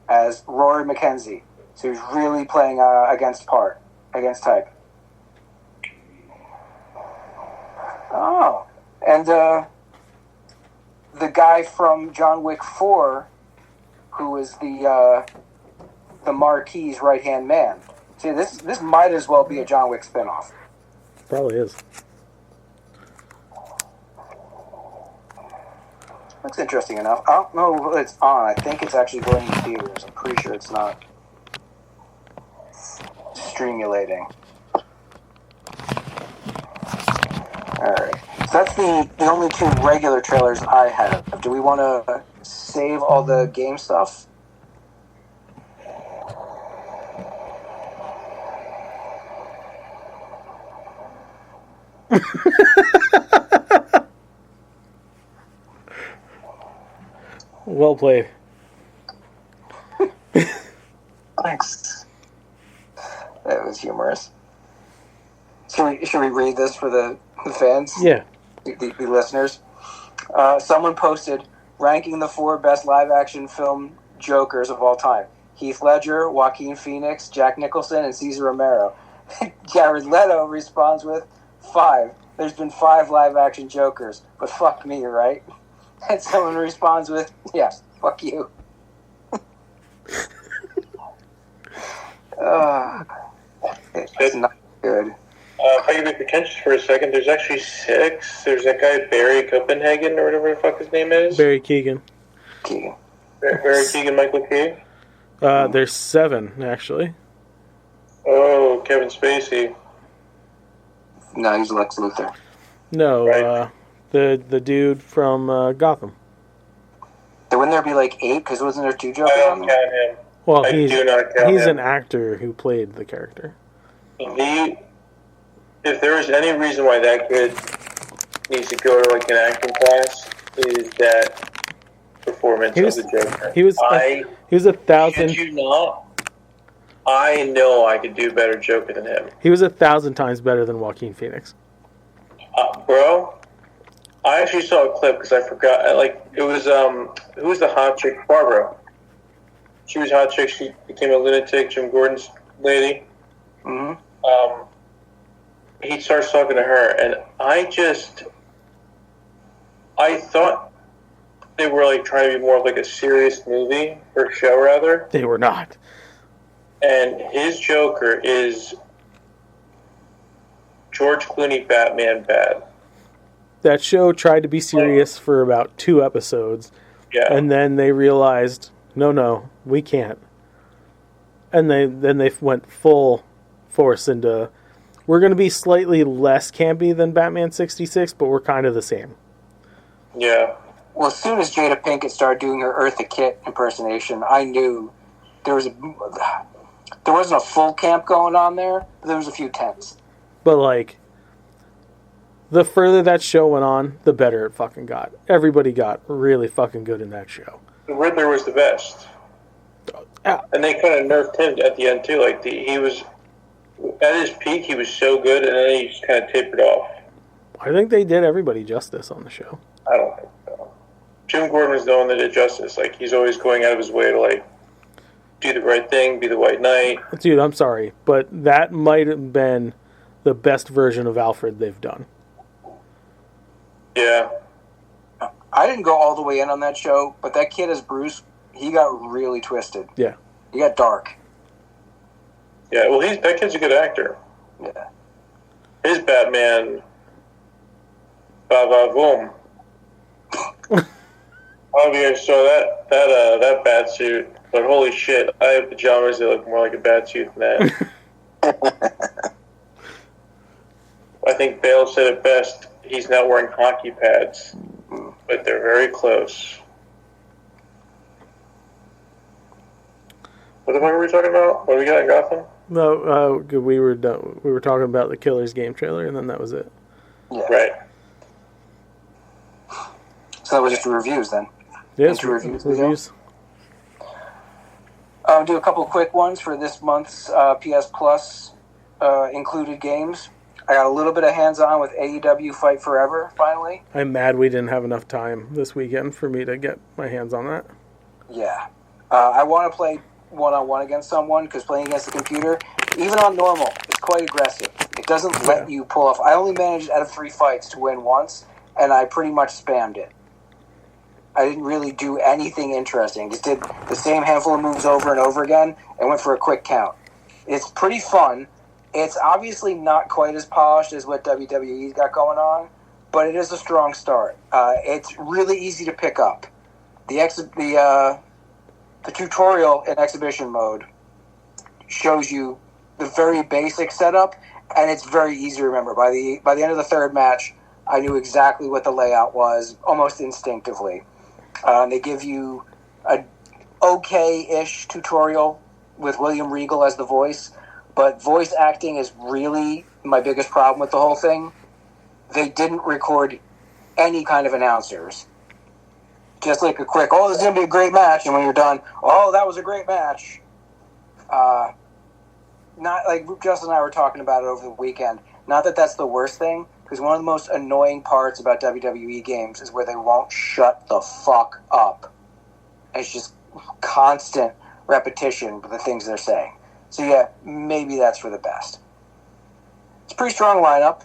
as Rory McKenzie. So he's really playing against type. Oh. And the guy from John Wick 4, who is the Marquis's right-hand man. See, this might as well be a John Wick spinoff. Probably is. Looks interesting enough. I don't know if it's on. I think it's actually going to theaters. I'm pretty sure it's not streamulating. Alright. So that's the only two regular trailers I have. Do we want to save all the game stuff? Well played. Thanks. That was humorous. Should we read this for the fans? Yeah. The listeners. Someone posted ranking the 4 best live-action film Jokers of all time: Heath Ledger, Joaquin Phoenix, Jack Nicholson, and Cesar Romero. Jared Leto responds with 5. There's been 5 live-action Jokers, but fuck me, right? And someone responds with, yeah, fuck you. It's not good. If I can be pretentious for a second, there's actually 6. There's that guy Barry Copenhagen, or whatever the fuck his name is. Barry Keoghan. Barry Keoghan, Michael Key. There's 7, actually. Oh, Kevin Spacey. No, he's Lex Luthor. No, Right. the dude from Gotham. Then wouldn't there be like 8? Because wasn't there 2 Jokers I on don't there? count him. Well, I do not count he's him. an actor who played the character. If there is any reason why that kid needs to go to like an acting class, is that performance of the Joker. He was 1,000. Should you not? I know I could do better Joker than him. He was 1,000 times better than Joaquin Phoenix. Bro, I actually saw a clip because I forgot. It was who was the hot chick? Barbara. She was a hot chick. She became a lunatic. Jim Gordon's lady. Mm-hmm. He starts talking to her, and I thought they were like trying to be more of like a serious movie or show rather. They were not. And his Joker is George Clooney Batman bad. That show tried to be serious for about 2 episodes, Yeah. and then they realized, no, we can't. And then they went full force into, we're going to be slightly less campy than Batman 66, but we're kind of the same. Yeah. Well, as soon as Jada Pinkett started doing her Eartha Kitt impersonation, I knew there wasn't a full camp going on there, but there was a few tenths. But, like, the further that show went on, the better it fucking got. Everybody got really fucking good in that show. The Riddler was the best. And they kind of nerfed him at the end, too. Like, he was, at his peak, he was so good, and then he just kind of tapered off. I think they did everybody justice on the show. I don't think so. Jim Gordon was the one that did justice. Like, he's always going out of his way to, like, do the right thing, be the White Knight. Dude, I'm sorry, but that might have been the best version of Alfred they've done. Yeah. I didn't go all the way in on that show, but that kid as Bruce, he got really twisted. Yeah. He got dark. Yeah, well, that kid's a good actor. Yeah. His Batman, ba-ba-boom. I don't know if you guys saw that bat suit, but holy shit, I have pajamas that look more like a bat suit than that. I think Bale said it best. He's not wearing hockey pads, but they're very close. What the fuck are we talking about? What do we got in Gotham? No, we were done. We were talking about the Killers game trailer, and then that was it. Yeah. Right. So that was just reviews then. Yes, Into reviews. reviews. Do a couple quick ones for this month's PS Plus included games. I got a little bit of hands-on with AEW Fight Forever, finally. I'm mad we didn't have enough time this weekend for me to get my hands on that. Yeah. I want to play one-on-one against someone, because playing against the computer, even on normal, it's quite aggressive. It doesn't let you pull off. I only managed out of 3 fights to win once, and I pretty much spammed it. I didn't really do anything interesting. Just did the same handful of moves over and over again and went for a quick count. It's pretty fun. It's obviously not quite as polished as what WWE's got going on, but it is a strong start. It's really easy to pick up. The tutorial in exhibition mode shows you the very basic setup, and it's very easy to remember. By the end of the third match, I knew exactly what the layout was, almost instinctively. They give you a okay-ish tutorial with William Regal as the voice, but voice acting is really my biggest problem with the whole thing. They didn't record any kind of announcers. Just like a quick, oh, this is going to be a great match, and when you're done, oh, that was a great match. Not like Justin and I were talking about it over the weekend. Not that that's the worst thing, because one of the most annoying parts about WWE games is where they won't shut the fuck up. It's just constant repetition with the things they're saying. So yeah, maybe that's for the best. It's a pretty strong lineup,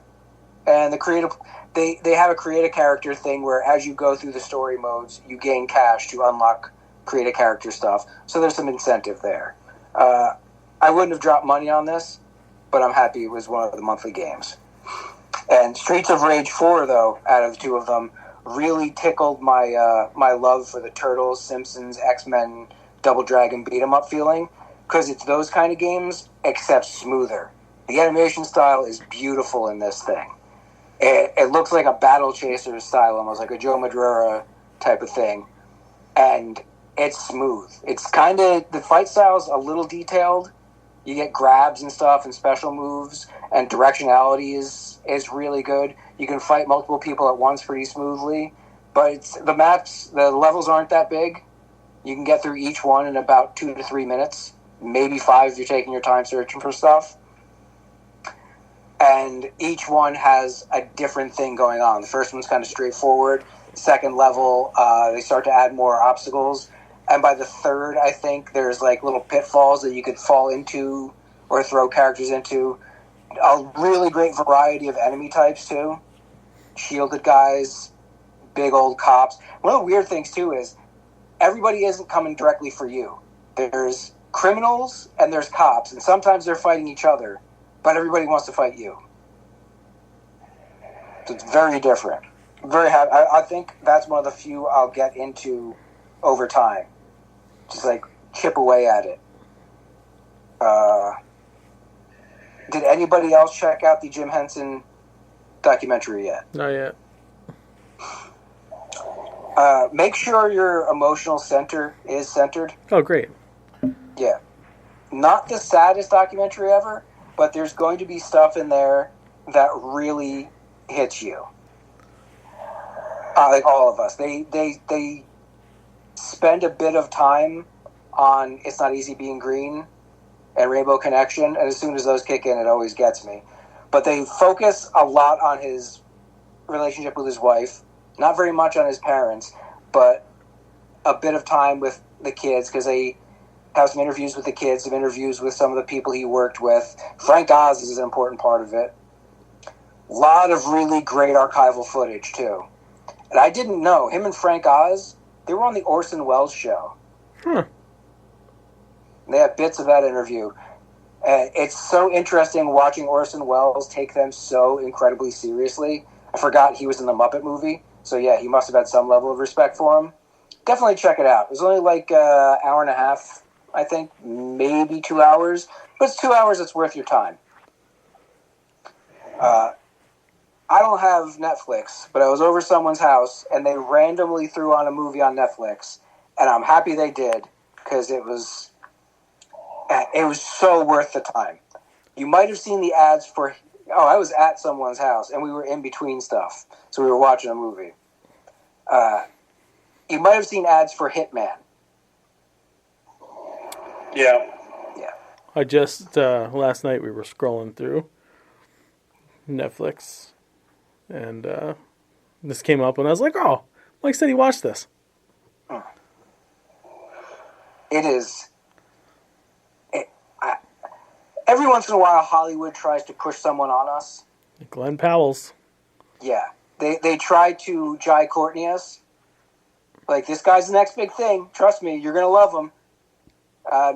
and the creative they have a create a character thing where as you go through the story modes, you gain cash to unlock create a character stuff. So there's some incentive there. I wouldn't have dropped money on this, but I'm happy it was one of the monthly games. And Streets of Rage 4, though, out of the two of them, really tickled my my love for the Turtles, Simpsons, X-Men, Double Dragon beat-em-up feeling, because it's those kind of games, except smoother. The animation style is beautiful in this thing. It looks like a Battle Chaser style, almost like a Joe Madureira type of thing. And it's smooth. It's kind of, the fight style's a little detailed. You get grabs and stuff and special moves, and directionality is really good. You can fight multiple people at once pretty smoothly. But the levels aren't that big. You can get through each one in about 2 to 3 minutes. Maybe 5 if you're taking your time searching for stuff. And each one has a different thing going on. The first one's kind of straightforward. Second level, they start to add more obstacles. And by the third, I think, there's like little pitfalls that you could fall into or throw characters into. A really great variety of enemy types, too. Shielded guys, big old cops. One of the weird things, too, is everybody isn't coming directly for you. There's criminals and there's cops, and sometimes they're fighting each other, but everybody wants to fight you. So it's very different. Very happy. I think that's one of the few I'll get into over time. Just like chip away at it. Did anybody else check out the Jim Henson documentary yet? Not yet. Make sure your emotional center is centered. Oh, great. Yeah. Not the saddest documentary ever, but there's going to be stuff in there that really hits you. Like all of us. They spend a bit of time on It's Not Easy Being Green and Rainbow Connection, and as soon as those kick in, it always gets me. But they focus a lot on his relationship with his wife, not very much on his parents, but a bit of time with the kids, because they have some interviews with the kids, some interviews with some of the people he worked with. Frank Oz is an important part of it. A lot of really great archival footage, too. And I didn't know, him and Frank Oz, they were on the Orson Welles show. Huh. They have bits of that interview. It's so interesting watching Orson Welles take them so incredibly seriously. I forgot he was in the Muppet movie. So yeah, he must have had some level of respect for him. Definitely check it out. It was only like an hour and a half, I think. Maybe 2 hours. But it's 2 hours that's worth your time. I don't have Netflix, but I was over someone's house, and they randomly threw on a movie on Netflix. And I'm happy they did, because it was It was so worth the time. You might have seen the ads for... Oh, I was at someone's house, and we were in between stuff. So we were watching a movie. You might have seen ads for Hitman. Yeah. Yeah. I just, last night we were scrolling through Netflix, and this came up, and I was like, oh, Mike said he watched this. It is... every once in a while, Hollywood tries to push someone on us. Glenn Powell's. Yeah. They try to Jai Courtney us. Like, this guy's the next big thing. Trust me, you're going to love him.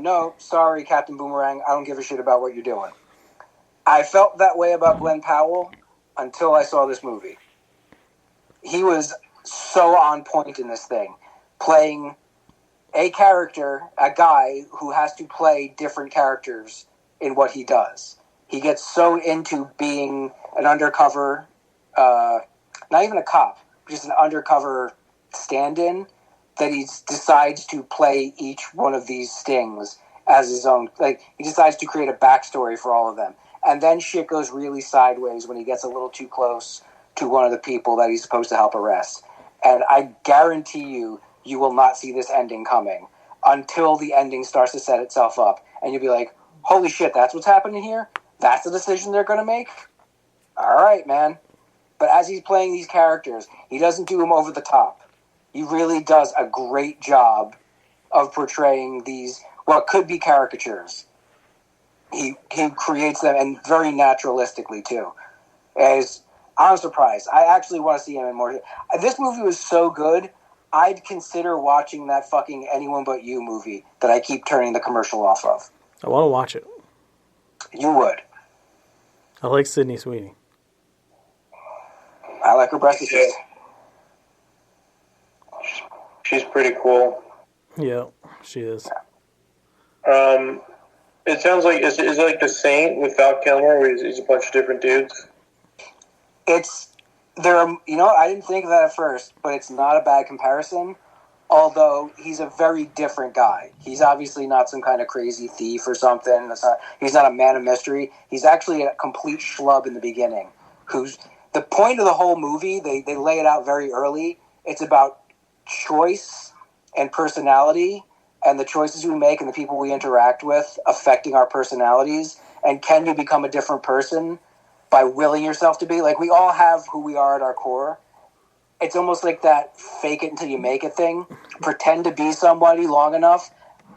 No, sorry, Captain Boomerang. I don't give a shit about what you're doing. I felt that way about Glenn Powell until I saw this movie. He was so on point in this thing, playing a character, a guy who has to play different characters in what he does. He gets so into being an undercover, not even a cop, just an undercover stand-in, that he decides to play each one of these stings as his own. Like, he decides to create a backstory for all of them. And then shit goes really sideways when he gets a little too close to one of the people that he's supposed to help arrest. And I guarantee you, you will not see this ending coming until the ending starts to set itself up. And you'll be like, holy shit, that's what's happening here? That's the decision they're going to make? All right, man. But as he's playing these characters, he doesn't do them over the top. He really does a great job of portraying these, what could be caricatures. He creates them, and very naturalistically, too. I'm surprised. I actually want to see him in more. This movie was so good, I'd consider watching that fucking Anyone But You movie that I keep turning the commercial off of. I want to watch it. You would. I like Sydney Sweeney. I like her breasts. Yeah. She's pretty cool. Yeah, she is. It sounds like is it like The Saint with Val Kilmer, where he's a bunch of different dudes? I didn't think of that at first, but it's not a bad comparison. Although he's a very different guy. He's obviously not some kind of crazy thief or something. He's not a man of mystery. He's actually a complete schlub in the beginning. Who's the point of the whole movie? They lay it out very early. It's about choice and personality, and the choices we make and the people we interact with affecting our personalities. And can you become a different person by willing yourself to be? Like, we all have who we are at our core. It's almost like that fake it until you make it thing. Pretend to be somebody long enough,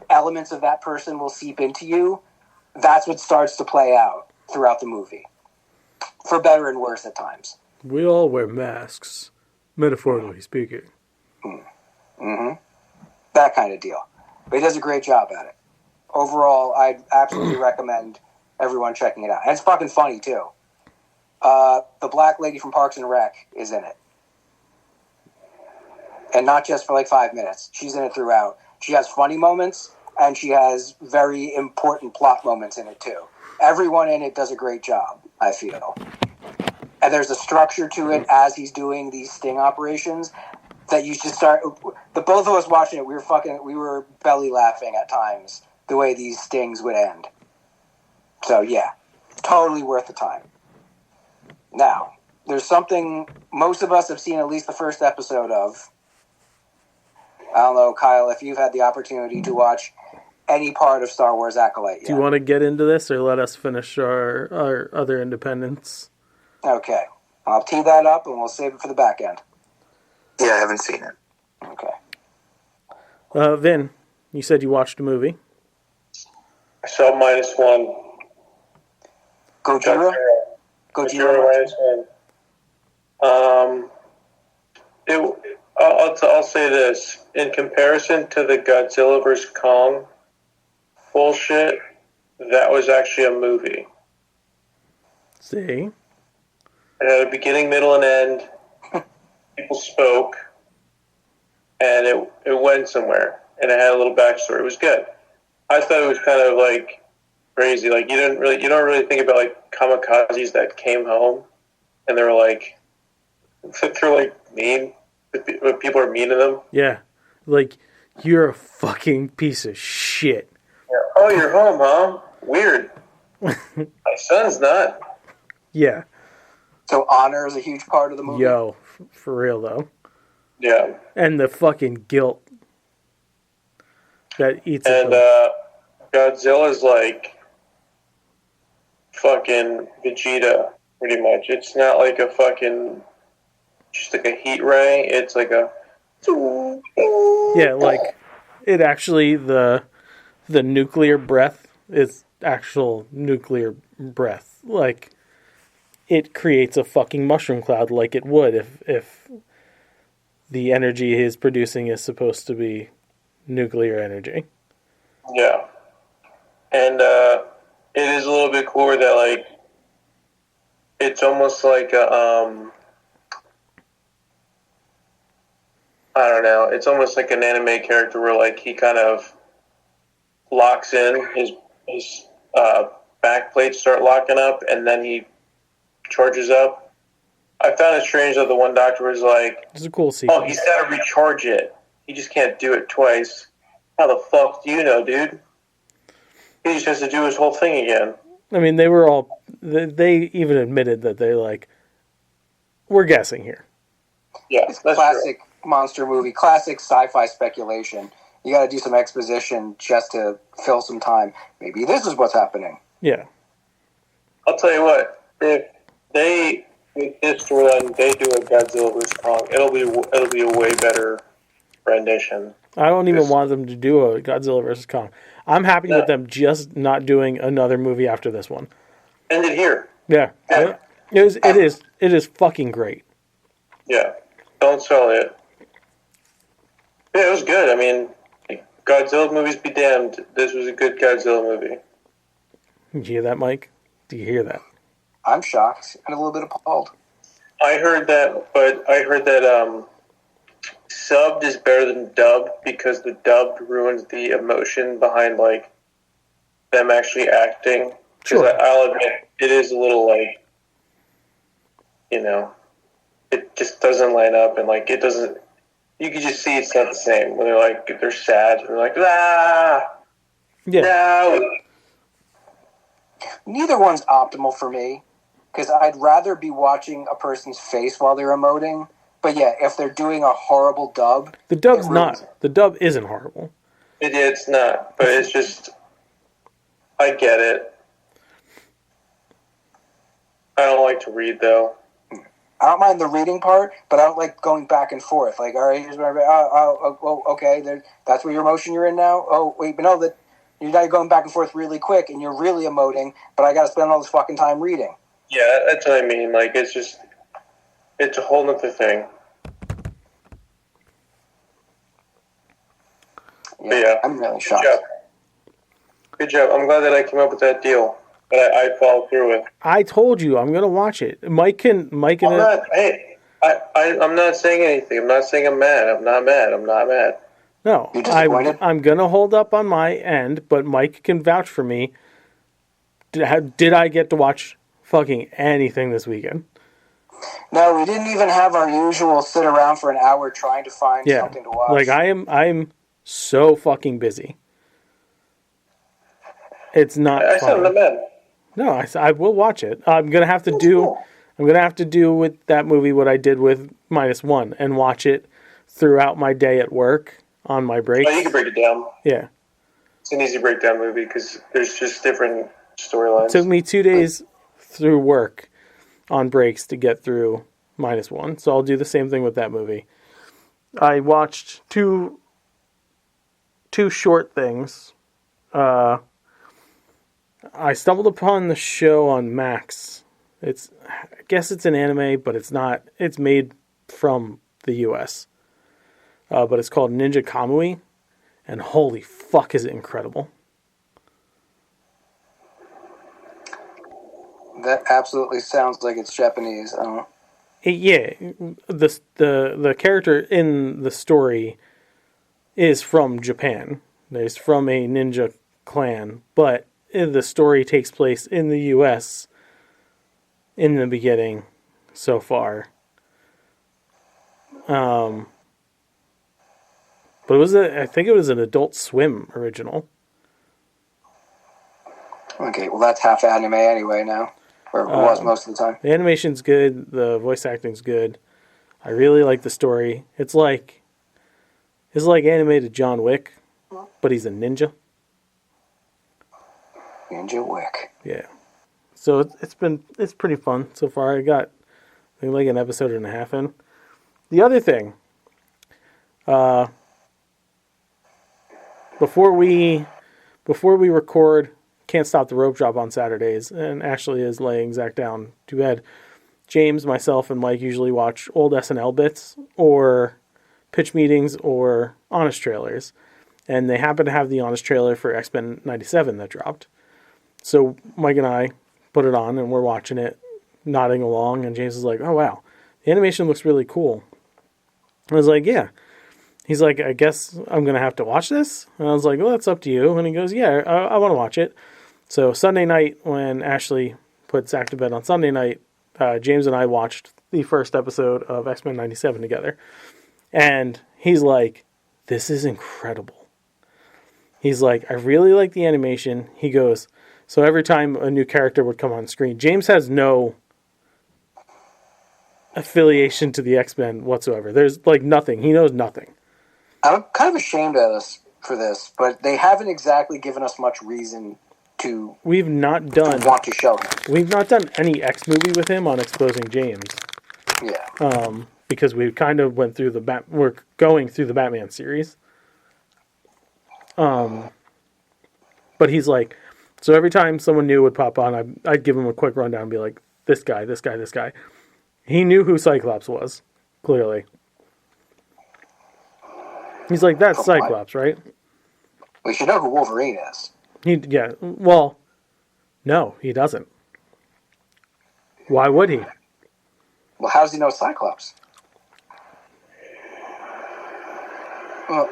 elements of that person will seep into you. That's what starts to play out throughout the movie. For better and worse at times. We all wear masks, metaphorically speaking. Mm-hmm. That kind of deal. But he does a great job at it. Overall, I'd absolutely recommend everyone checking it out. And it's fucking funny, too. The black lady from Parks and Rec is in it. And not just for like 5 minutes. She's in it throughout. She has funny moments, and she has very important plot moments in it, too. Everyone in it does a great job, I feel. And there's a structure to it as he's doing these sting operations that you should start... The both of us watching it, we were belly laughing at times the way these stings would end. So, yeah. Totally worth the time. Now, there's something most of us have seen at least the first episode of. I don't know, Kyle, if you've had the opportunity to watch any part of Star Wars Acolyte yet. Do you want to get into this, or let us finish our other independents? Okay. I'll tee that up, and we'll save it for the back end. Yeah, I haven't seen it. Okay. Vin, you said you watched a movie. I saw -1. Gojira? Gojira -1. I'll say this. In comparison to the Godzilla vs. Kong bullshit, that was actually a movie. See? It had a beginning, middle, and end. People spoke, and it went somewhere, and it had a little backstory. It was good. I thought it was kind of like crazy. Like you don't really think about like kamikazes that came home, and they were like they're like mean. People are mean to them. Yeah. Like, you're a fucking piece of shit. Yeah. Oh, you're home, huh? Weird. My son's not. Yeah. So honor is a huge part of the movie. Yo, for real though. Yeah. And the fucking guilt that eats at And them. Godzilla's like fucking Vegeta, pretty much. It's not like a fucking just like a heat ray. It's like a Yeah, like it actually the nuclear breath is actual nuclear breath. Like it creates a fucking mushroom cloud like it would if the energy he's producing is supposed to be nuclear energy. yeah. And it is a little bit cooler that like it's almost like a I don't know. It's almost like an anime character where like he kind of locks in his back plates start locking up, and then he charges up. I found it strange that the one doctor was like, It's a cool "Oh, sequence. he's got to recharge it. He just can't do it twice." How the fuck do you know, dude? He just has to do his whole thing again. I mean, they even admitted that they like, we're guessing here. Yeah, It's that's classic monster movie, classic sci-fi speculation. You got to do some exposition just to fill some time. Maybe this is what's happening. Yeah. I'll tell you what. If they with this storyline, they do a Godzilla vs Kong, it'll be a way better rendition. I don't even want them to do a Godzilla vs. Kong. I'm happy with them just not doing another movie after this one. End it here. Yeah. Yeah. It is fucking great. Yeah. Don't sell it. Yeah, it was good. I mean, Godzilla movies be damned. This was a good Godzilla movie. You hear that, Mike? Do you hear that? I'm shocked and a little bit appalled. I heard that subbed is better than dubbed because the dubbed ruins the emotion behind like them actually acting. Because Sure. I'll admit it is a little like, it just doesn't line up and like it doesn't. You can just see it's not the same when they're sad. They're like Yeah. no. Neither one's optimal for me because I'd rather be watching a person's face while they're emoting. But yeah, if they're doing a horrible dub, The dub's it ruins not. The dub isn't horrible. It's not, but it's just I get it. I don't like to read though. I don't mind the reading part, but I don't like going back and forth. Like, all right, here's my, okay, that's where your emotion you're in now. Oh, wait, but no, that you're now going back and forth really quick, and you're really emoting. But I got to spend all this fucking time reading. Yeah, that's what I mean. Like, it's a whole nother thing. Yeah. I'm really Good shocked. job. Good job. I'm glad that I came up with that deal that I followed through with. I told you I'm gonna watch it. Mike and I'm not saying anything. I'm not saying I'm mad. I'm not mad. No, You're disappointed? I'm gonna hold up on my end, but Mike can vouch for me. Did I get to watch fucking anything this weekend? No, we didn't even have our usual sit around for an hour trying to find Yeah, something to watch. like I'm so fucking busy. It's not. I said I'm not mad. No, I will watch it. I'm gonna have to do. I'm gonna have to do with that movie what I did with -1 and watch it throughout my day at work on my break. Oh, you can break it down. Yeah, It's an easy breakdown movie because there's just different storylines. it took me 2 days through work on breaks to get through -1. So I'll do the same thing with that movie. I watched two short things. I stumbled upon the show on Max. I guess it's an anime, but it's not. It's made from the U.S. But it's called Ninja Kamui, and holy fuck, is it incredible! That absolutely sounds like it's Japanese. I don't know. Yeah, the character in the story is from Japan. He's from a ninja clan, but the story takes place in the U.S. in the beginning so far. But I think it was an Adult Swim original. Okay, well that's half anime anyway now, or it was most of the time. The animation's good. The voice acting's good. I really like the story. It's like animated John Wick, but he's a ninja. Ninja Wick. Yeah. So it's pretty fun so far. I got I think like an episode and a half in. The other thing, before we record Can't Stop the Rope Drop on Saturdays, and Ashley is laying Zach down to bed, James, myself, and Mike usually watch old SNL bits or pitch meetings or Honest trailers. And they happen to have the Honest trailer for X-Men 97 that dropped. So Mike and I put it on and we're watching it, nodding along, and James is like, oh wow, the animation looks really cool. I was like, yeah. He's like, I guess I'm going to have to watch this? And I was like, well, that's up to you. And he goes, yeah, I want to watch it. So Sunday night, when Ashley put Zach to bed on Sunday night, James and I watched the first episode of X-Men 97 together. And he's like, this is incredible. He's like, I really like the animation. He goes, so every time a new character would come on screen, James has no affiliation to the X-Men whatsoever. There's like nothing. He knows nothing. I'm kind of ashamed of us for this, but they haven't exactly given us much reason to We've not done want to show him. We've not done any X movie with him on Exposing James. Yeah. Because we kind of went through we're going through the Batman series. But he's like, so every time someone new would pop on, I'd give him a quick rundown and be like, this guy, this guy, this guy. He knew who Cyclops was, clearly. He's like, that's Cyclops, right? We should know who Wolverine is. Yeah, well, no, he doesn't. Why would he? Well, how does he know Cyclops? Well,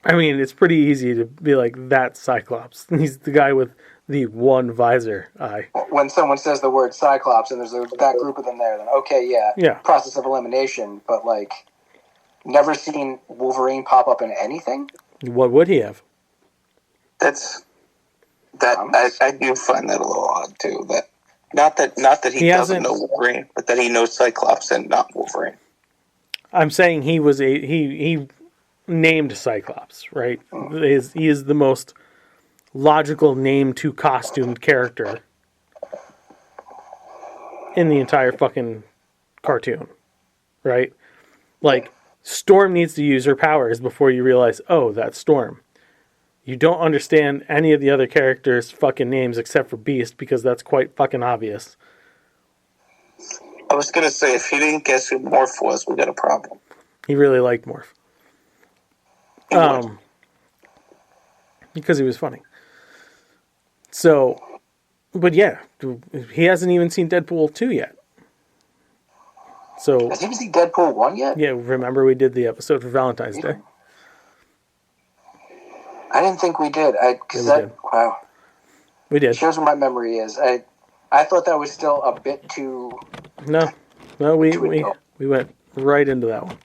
I mean, it's pretty easy to be like, that's Cyclops. He's the guy with the one visor eye. when someone says the word Cyclops and there's that group of them there, then okay, yeah, process of elimination. But like, never seen Wolverine pop up in anything. What would he have? I do find that a little odd too. That not that he doesn't know Wolverine, but that he knows Cyclops and not Wolverine. I'm saying he named Cyclops, right? He is the most logical name to costumed character in the entire fucking cartoon, right? Like, Storm needs to use her powers before you realize, oh, that's Storm. You don't understand any of the other characters' fucking names except for Beast because that's quite fucking obvious. I was gonna say, if he didn't guess who Morph was, we got a problem. He really liked Morph. Because he was funny. So, but yeah, he hasn't even seen Deadpool 2 yet. So, has he even seen Deadpool 1 yet? Yeah, remember we did the episode for Valentine's Day? I didn't think we did. Wow. We did. It shows what my memory is. I thought that was still a bit too... No, we went right into that one.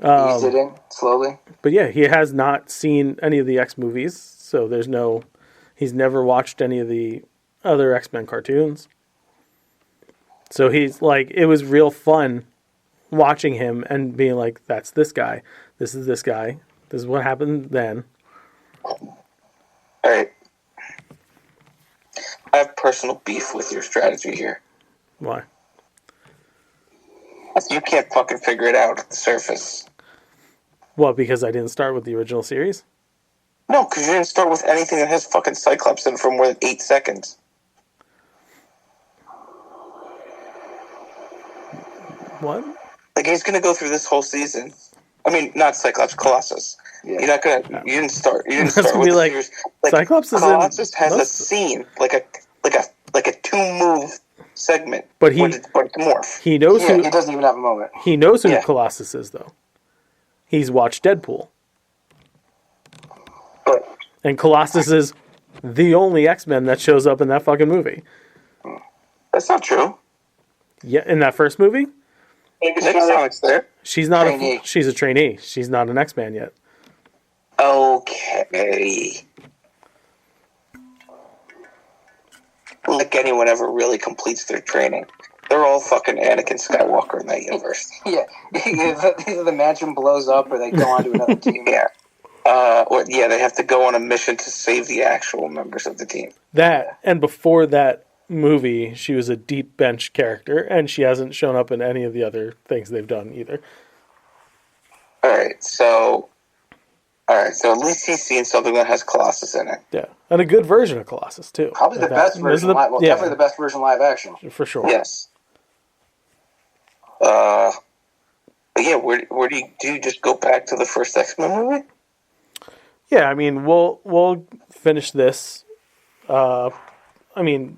Eased it in, slowly. But yeah, he has not seen any of the X movies, so he's never watched any of the other X-Men cartoons. So he's like, it was real fun watching him and being like, that's this guy. This is this guy. This is what happened then. Alright. I have personal beef with your strategy here. Why? You can't fucking figure it out at the surface. Well, because I didn't start with the original series? No, because you didn't start with anything that has fucking Cyclops in it for more than 8 seconds. What? Like, he's gonna go through this whole season. I mean, not Cyclops, Colossus. Yeah. You're not gonna. You didn't start with the like, series. Like, Cyclops Colossus has a scene, like a 2-move segment. But it's Morph. He knows who. He doesn't even have a moment. He knows who Colossus is, though. He's watched Deadpool. And Colossus is the only X-Men that shows up in that fucking movie. That's not true. Yeah, in that first movie? Next time it's there. She's not she's a trainee. She's not an X-Man yet. Okay. like anyone ever really completes their training. They're all fucking Anakin Skywalker in that universe. Yeah. Either the mansion blows up or they go on to another team. Yeah. They have to go on a mission to save the actual members of the team. That, and before that movie, she was a deep bench character, and she hasn't shown up in any of the other things they've done either. Alright, so at least he's seen something that has Colossus in it. Yeah, and a good version of Colossus, too. Probably the best version. Definitely the best version live action. For sure. Yes. But yeah, where do you just go back to the first X-Men movie? Yeah, I mean, we'll finish this. I mean,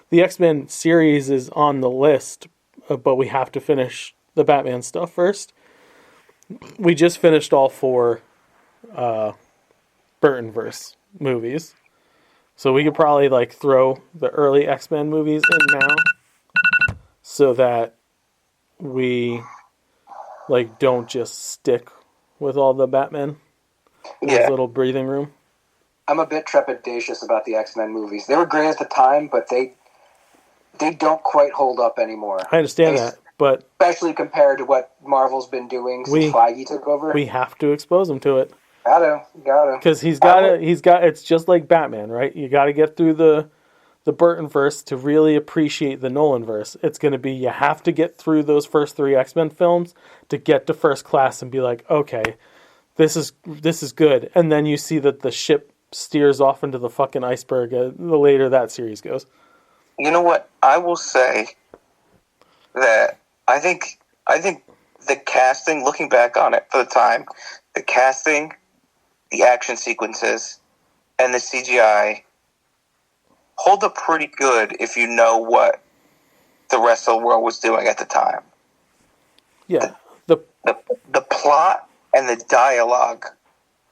the X-Men series is on the list, but we have to finish the Batman stuff first. We just finished all 4 Burtonverse movies. So we could probably like throw the early X-Men movies in now so that we like don't just stick with all the Batman. There's a little breathing room. I'm a bit trepidatious about the X-Men movies. They were great at the time, but they don't quite hold up anymore. I understand that, but especially compared to what Marvel's been doing since Feige took over. We have to expose him to it. Gotta. Because he's got. It's just like Batman, right? You got to get through the Burtonverse to really appreciate the Nolanverse. It's going to be you have to get through those first 3 X-Men films to get to First Class and be like, okay, this is good. And then you see that the ship steers off into the fucking iceberg the later that series goes. You know what? I will say that I think the casting, looking back on it for the time, the casting, the action sequences, and the CGI hold up pretty good if you know what the rest of the world was doing at the time. Yeah. The plot and the dialogue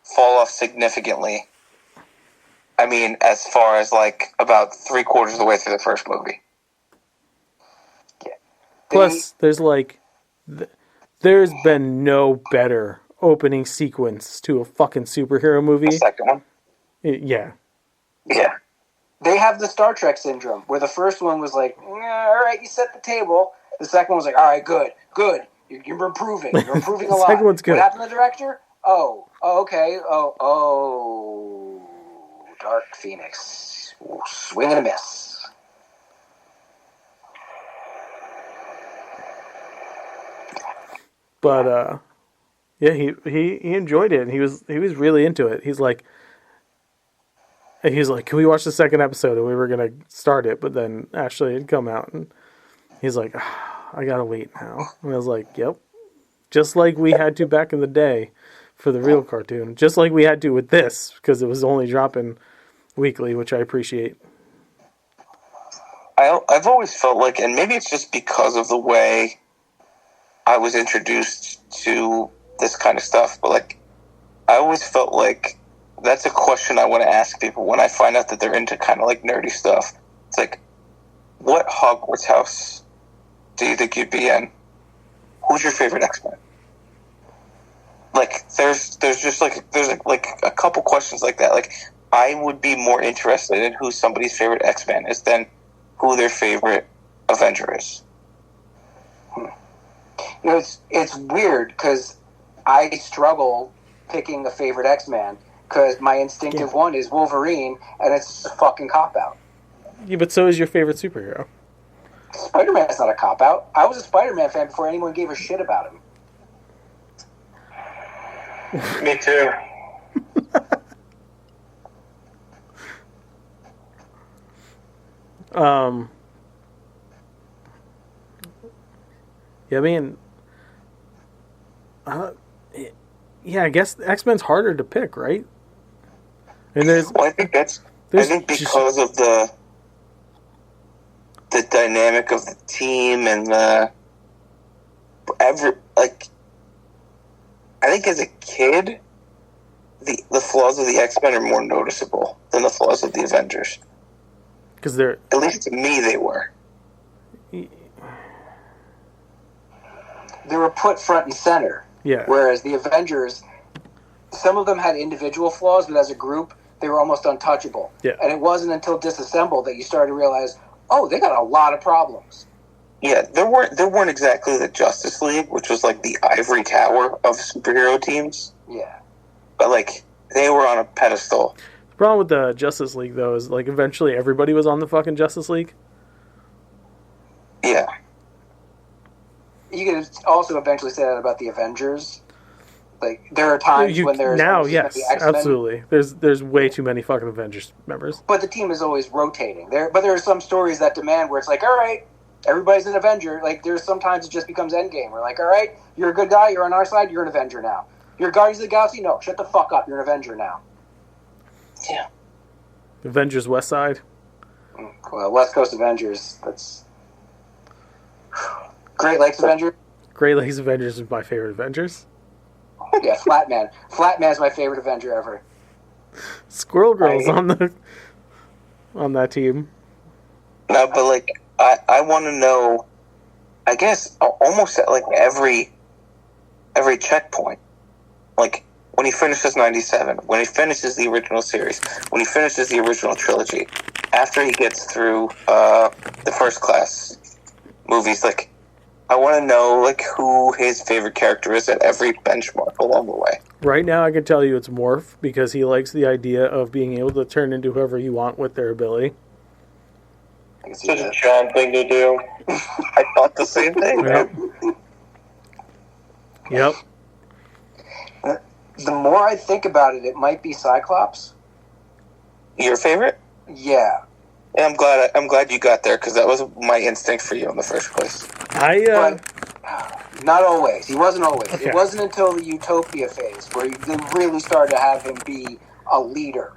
fall off significantly. I mean, as far as like about 3/4 of the way through the first movie. Yeah. Plus, there's like, there's been no better opening sequence to a fucking superhero movie. The second one? Yeah. Yeah. They have the Star Trek syndrome, where the first one was like, all right, you set the table. The second one was like, all right, good. You're improving. You're improving a lot. The second one's good. What happened to the director? Oh, okay. Oh, Dark Phoenix. Ooh, swing and a miss. But yeah, he enjoyed it, and he was really into it. He's like, can we watch the second episode? And we were gonna start it, but then Ashley had come out, and he's like, I gotta wait now. And I was like, yep, just like we had to back in the day for the real cartoon, just like we had to with this because it was only dropping weekly, which I appreciate. I've always felt like, and maybe it's just because of the way I was introduced to this kind of stuff, but like, I always felt like that's a question I want to ask people when I find out that they're into kind of like nerdy stuff. It's like, what Hogwarts house do you think you'd be in? Who's your favorite X-Men? Like, there's just like, there's like a couple questions like that. Like, I would be more interested in who somebody's favorite X-Men is than who their favorite Avenger is. You know, it's weird because I struggle picking a favorite X-Man because my instinctive one is Wolverine, and it's a fucking cop-out. Yeah, but so is your favorite superhero. Spider-Man's not a cop-out. I was a Spider-Man fan before anyone gave a shit about him. Me too. Yeah, I mean, yeah, I guess X-Men's harder to pick, right? And I think because of the dynamic of the team and I think as a kid, the flaws of the X-Men are more noticeable than the flaws of the Avengers. Because they're, at least to me, they were. They were put front and center. Yeah. Whereas the Avengers, some of them had individual flaws, but as a group, they were almost untouchable. Yeah. And it wasn't until Disassembled that you started to realize, oh, they got a lot of problems. Yeah, there weren't exactly the Justice League, which was like the ivory tower of superhero teams. Yeah. But like they were on a pedestal. The problem with the Justice League, though, is like eventually everybody was on the fucking Justice League. Yeah. You could also eventually say that about the Avengers. Like, there are times when there's now, always yes, the X-Men, absolutely. There's way too many fucking Avengers members. but the team is always rotating. But there are some stories that demand where it's like, all right, everybody's an Avenger. Like, there's sometimes it just becomes Endgame. We're like, all right, you're a good guy, you're on our side, you're an Avenger now. You're Guardians of the Galaxy? No, shut the fuck up, you're an Avenger now. Yeah. Avengers West Side. Well, West Coast Avengers, that's... Great Lakes Avengers? Great Lakes Avengers is my favorite Avengers. Yeah, Flatman. Flatman's my favorite Avenger ever. Squirrel Girl's on that team. No, but like I want to know. I guess almost at like every checkpoint, like when he finishes 97, when he finishes the original series, when he finishes the original trilogy, after he gets through the First Class movies, like. I want to know like who his favorite character is at every benchmark along the way. Right now, I can tell you it's Morph because he likes the idea of being able to turn into whoever you want with their ability. I can see Such a that. John thing to do. I thought the same thing. Yep. The more I think about it, it might be Cyclops. Your favorite? Yeah. Yeah, I'm glad you got there because that was my instinct for you in the first place. But not always. He wasn't always. Okay. It wasn't until the Utopia phase where they really started to have him be a leader.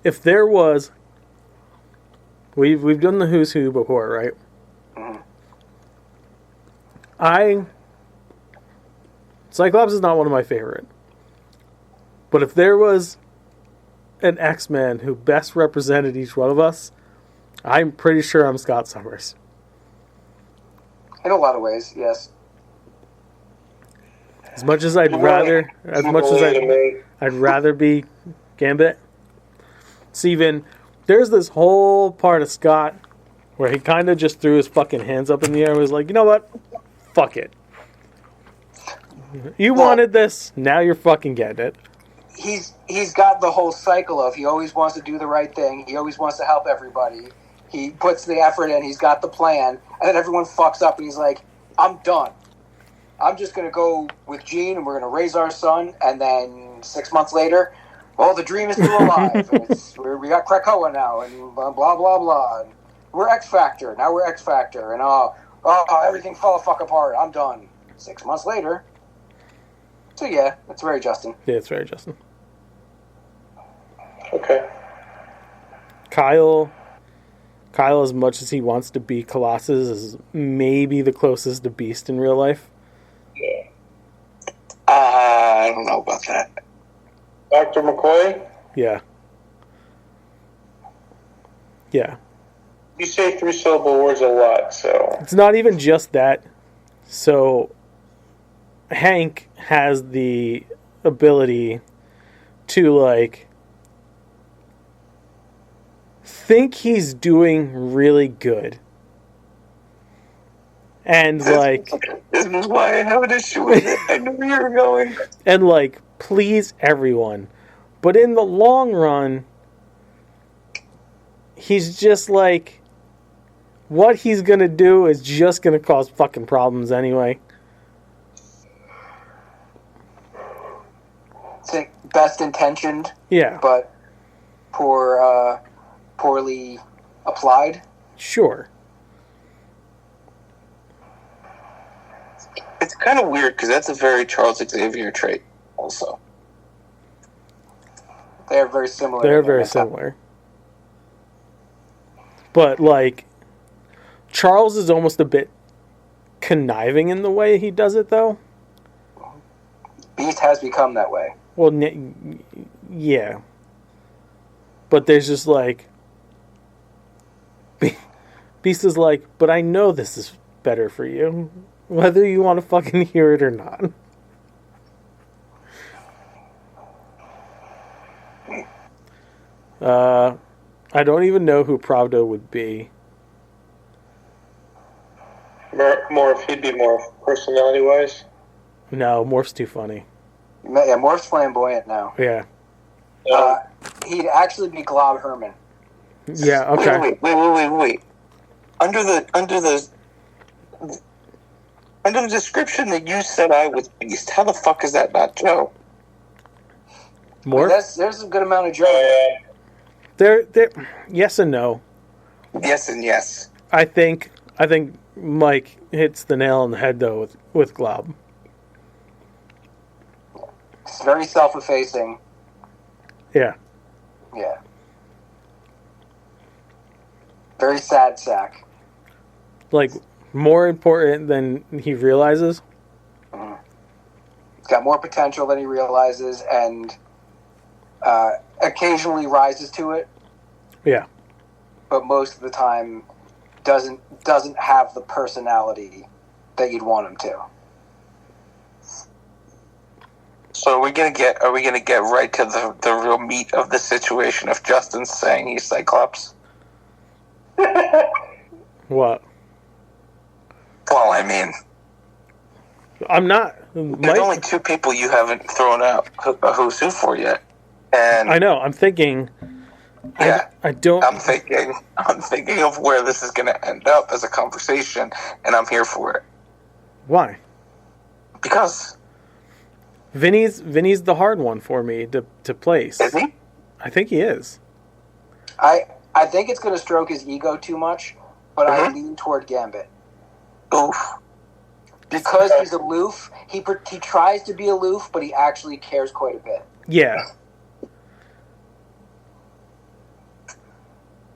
If there was, we've done the Who's Who before, right? Mm-hmm. Cyclops is not one of my favorite, but if there was an X-Men who best represented each one of us, I'm pretty sure I'm Scott Summers. In a lot of ways, yes. As much as I'd rather be Gambit. Steven, there's this whole part of Scott where he kind of just threw his fucking hands up in the air and was like, you know what? Fuck it. You wanted this, now you're fucking getting it. He's got the whole cycle of he always wants to do the right thing. He always wants to help everybody. He puts the effort in. He's got the plan. And then everyone fucks up and he's like, I'm done. I'm just going to go with Jean and we're going to raise our son. And then 6 months later, well, the dream is still alive. And we got Krakoa now and blah, blah, blah. And we're X Factor. Now we're X Factor. And everything fell the fuck apart. I'm done. 6 months later. So yeah, it's very Justin. Yeah, it's very Justin. Okay. Kyle, as much as he wants to be Colossus, is maybe the closest to Beast in real life. Yeah. I don't know about that. Dr. McCoy, Yeah. Yeah. you say 3-syllable words a lot, so... It's not even just that. So, Hank has the ability to, like, think he's doing really good. And, like... This is why I have an issue with it. I knew you were going. And, like, please everyone. But in the long run, he's just, like... What he's gonna do is just gonna cause fucking problems anyway. It's like best intentioned, Yeah, but poorly applied. sure. It's kind of weird because that's a very Charles Xavier trait, also. They're very similar. They're very similar. But, like, Charles is almost a bit conniving in the way he does it, though. Beast has become that way. Well, yeah. But there's just, like... Beast is like, but I know this is better for you, whether you want to fucking hear it or not. I don't even know who Pravda would be. Morph, he'd be more personality-wise. No, Morph's too funny. Yeah, Morph's flamboyant now. Yeah. He'd actually be Glob Herman. Yeah, okay. Wait. Under the description that you said I was Beast, how the fuck is that not Joe? Morph? There's a good amount of Joe. There, yes and no. Yes and yes. I think Mike hits the nail on the head though with Glob. It's very self-effacing. Yeah. Yeah. Very sad sack. Like more important than he realizes. He's got more potential than he realizes, and occasionally rises to it. Yeah. But most of the time doesn't have the personality that you'd want him to. So are we gonna get right to the real meat of the situation if Justin's saying he's Cyclops? What? Well, I mean, I'm not. there's only two people you haven't thrown out a who's who for yet, and I know. I'm thinking. yeah, I don't. I'm thinking of where this is gonna end up as a conversation, and I'm here for it Why? because Vinny's the hard one for me to place. is he? I think he is. I think it's going to stroke his ego too much, but I lean toward Gambit. Oof. Because he's aloof, he tries to be aloof, but he actually cares quite a bit. Yeah.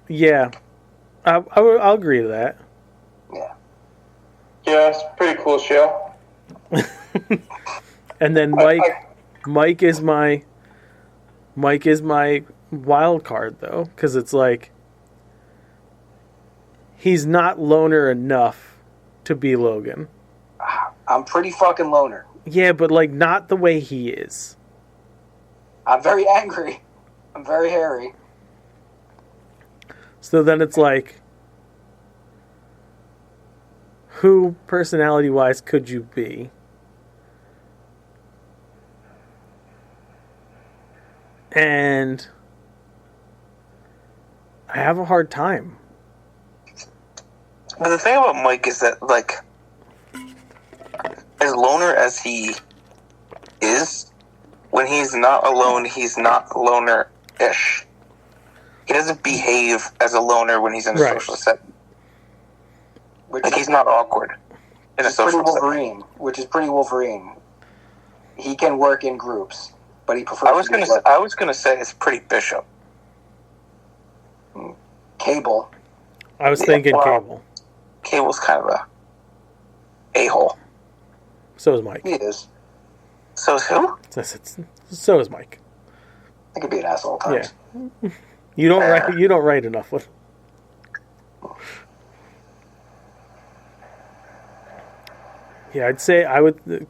Yeah. I'll agree to that. Yeah. Yeah, it's a pretty cool show. And then Mike is my wild card though, because it's like he's not loner enough to be Logan. I'm pretty fucking loner. Yeah, but like not the way he is. I'm very angry. I'm very hairy. So then it's like, who personality-wise could you be? And I have a hard time. But the thing about Mike is that, like, as loner as he is, when he's not alone, he's not loner-ish. He doesn't behave as a loner when he's in a social setting. Like, he's not awkward in a social setting. Which is pretty Wolverine. He can work in groups, but he prefers. I was gonna say it's pretty Bishop. Cable. I was thinking Cable. Cable's kind of a hole. So is Mike. He is. So is who? So is Mike. He could be an asshole at times. Yeah. You don't write enough with. Yeah, I'd say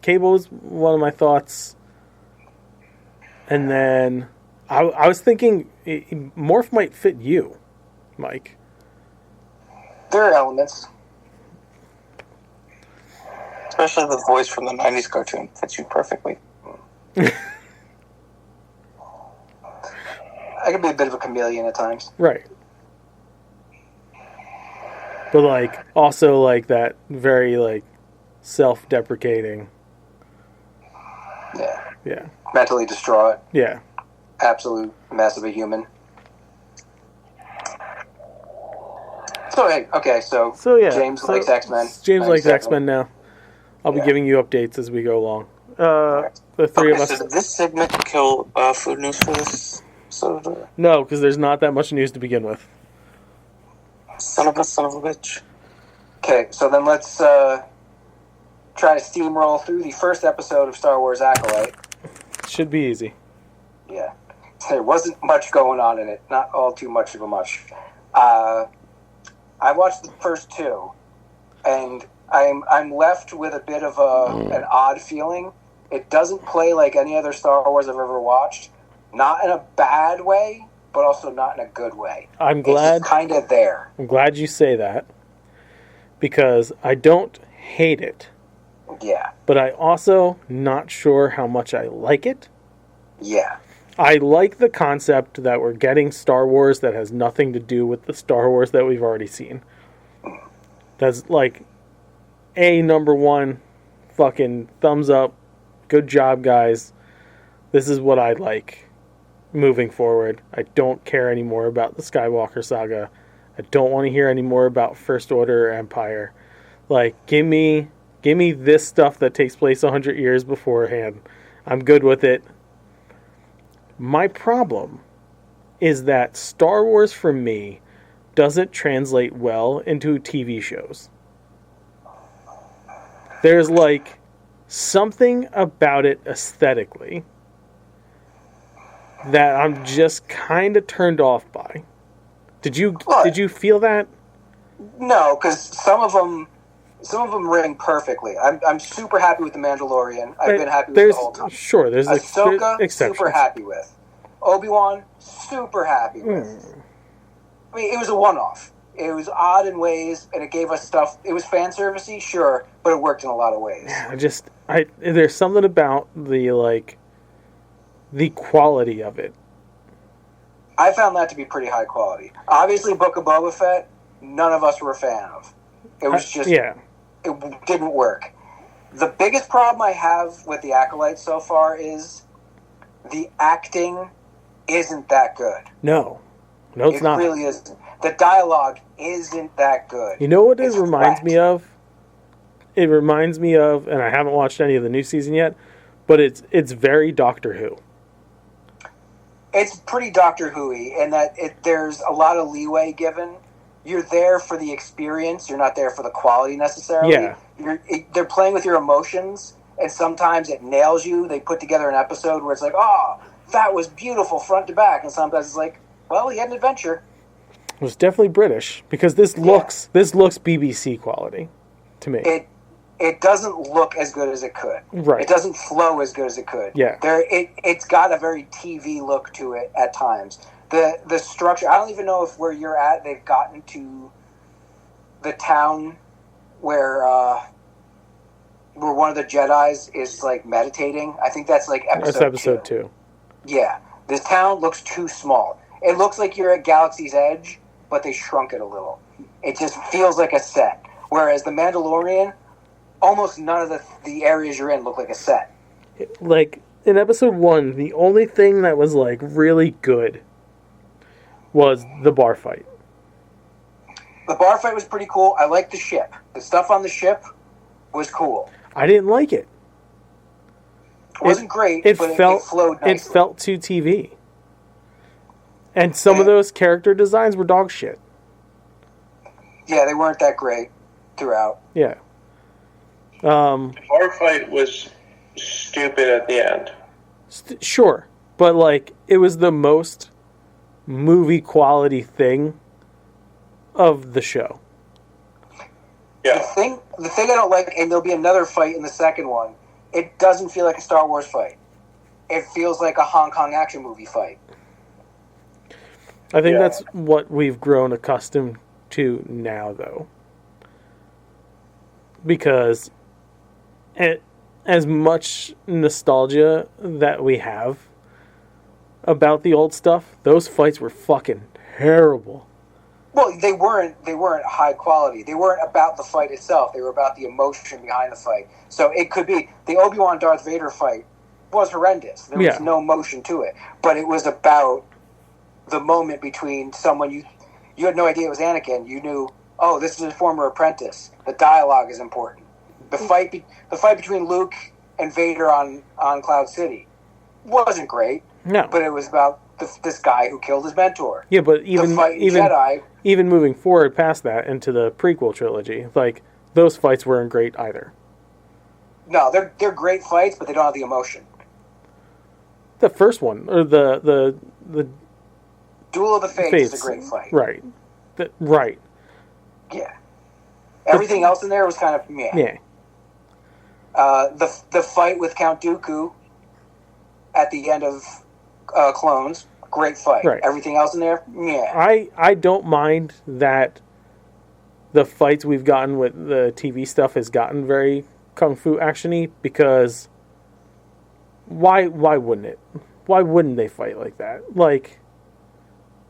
Cable is one of my thoughts. And then I was thinking Morph might fit you, Mike. There are elements. Especially the voice from the 90s cartoon fits you perfectly. I could be a bit of a chameleon at times. Right. But like also like that very like self-deprecating. Yeah. Yeah. Mentally distraught. Yeah. Absolute mess of a human. So hey, okay, so yeah. James likes X-Men. James likes X-Men now. I'll be giving you updates as we go along. The three of us. So did this segment kill food news for this episode? No, because there's not that much news to begin with. Son of a bitch. Okay, so then let's try to steamroll through the first episode of Star Wars Acolyte. Should be easy. Yeah. There wasn't much going on in it. Not all too much of a much. I watched the first two, and I'm left with a bit of an odd feeling. It doesn't play like any other Star Wars I've ever watched. Not in a bad way, but also not in a good way. I'm It's glad. just kind of there. I'm glad you say that, because I don't hate it, Yeah. but I also not sure how much I like it. Yeah. I like the concept that we're getting Star Wars that has nothing to do with the Star Wars that we've already seen. That's like number one, fucking thumbs up. Good job, guys. This is what I like moving forward. I don't care anymore about the Skywalker saga. I don't want to hear any more about First Order or Empire. Like, give me this stuff that takes place 100 years beforehand. I'm good with it. My problem is that Star Wars for me doesn't translate well into TV shows. There's like something about it aesthetically that I'm just kind of turned off by. Did you feel that? No, because some of them ring perfectly. I'm super happy with The Mandalorian. I've been happy with it the whole time. Sure, there's Ahsoka, exceptions. super happy with. Obi-Wan, super happy with. I mean, it was a one-off. It was odd in ways, and it gave us stuff. It was fan servicey, sure, but it worked in a lot of ways. There's something about the quality of it. I found that to be pretty high quality. Obviously, Book of Boba Fett, none of us were a fan of. It was just, it didn't work. The biggest problem I have with the Acolyte so far is the acting isn't that good. No, it's not. It really isn't. The dialogue isn't that good. You know what it reminds me of? It reminds me of, and I haven't watched any of the new season yet, but it's very Doctor Who. It's pretty Doctor Who-y in that there's a lot of leeway given. You're there for the experience. You're not there for the quality necessarily. Yeah. They're playing with your emotions, and sometimes it nails you. They put together an episode where it's like, oh, that was beautiful front to back, and sometimes it's like, well, he had an adventure. It was definitely British, because this looks BBC quality to me. It doesn't look as good as it could. Right. It doesn't flow as good as it could. Yeah. It's got a very TV look to it at times. The structure, I don't even know if where you're at they've gotten to the town where one of the Jedis is like meditating. I think that's like episode 2. Yeah. This town looks too small. It looks like you're at Galaxy's Edge, but they shrunk it a little. It just feels like a set. Whereas The Mandalorian, almost none of the areas you're in look like a set. Like, in episode 1, the only thing that was, like, really good was the bar fight. The bar fight was pretty cool. I liked the ship. The stuff on the ship was cool. I didn't like it. It wasn't great, but it flowed nicely. It felt too TV. And some of those character designs were dog shit. Yeah, they weren't that great throughout. Yeah. The bar fight was stupid at the end. Sure. But, like, it was the most movie quality thing of the show. Yeah. The thing I don't like, and there'll be another fight in the second one, it doesn't feel like a Star Wars fight. It feels like a Hong Kong action movie fight. I think that's what we've grown accustomed to now, though. Because as much nostalgia that we have about the old stuff, those fights were fucking terrible. Well, they weren't high quality. They weren't about the fight itself. They were about the emotion behind the fight. So it could be the Obi-Wan Darth Vader fight was horrendous. There was no emotion to it, but it was about the moment between someone you had no idea it was Anakin. You knew, oh, this is a former apprentice. The dialogue is important. The fight between Luke and Vader on Cloud City wasn't great. No, but it was about this guy who killed his mentor. Yeah, but even Jedi, even moving forward past that into the prequel trilogy, like those fights weren't great either. No, they're great fights, but they don't have the emotion. The first one, or the Duel of the Fates is a great fight. Right. Right. Yeah. Everything else in there was kind of meh. Yeah. The fight with Count Dooku at the end of Clones, great fight. Right. Everything else in there, yeah. I don't mind that the fights we've gotten with the TV stuff has gotten very kung fu actiony, because why wouldn't it? Why wouldn't they fight like that? Like,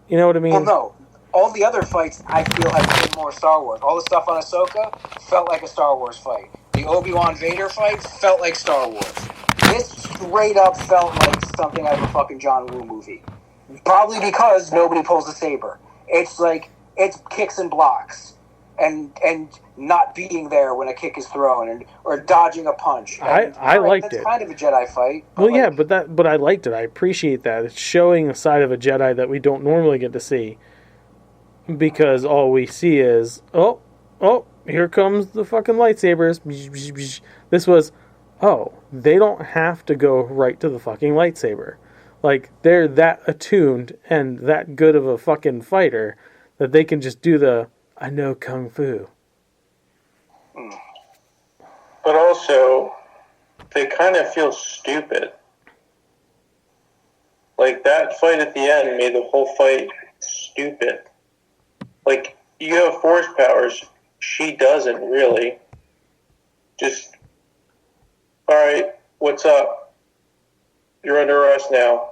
you know what I mean? Well, no. All the other fights, I feel, have been more Star Wars. All the stuff on Ahsoka felt like a Star Wars fight. The Obi-Wan Vader fight felt like Star Wars. This straight up felt like something out of a fucking John Woo movie. Probably because nobody pulls a saber. It's like, it's kicks and blocks. And not being there when a kick is thrown, or dodging a punch. And, I liked that's it. kind of a Jedi fight. Well, like, yeah, but I liked it. I appreciate that. It's showing a side of a Jedi that we don't normally get to see, because all we see is, oh, here comes the fucking lightsabers. This was, they don't have to go right to the fucking lightsaber. Like, they're that attuned and that good of a fucking fighter that they can just do the, I know kung fu. But also, they kind of feel stupid. Like, that fight at the end made the whole fight stupid. Like, you have force powers. She doesn't really. Just, alright, what's up? You're under arrest now.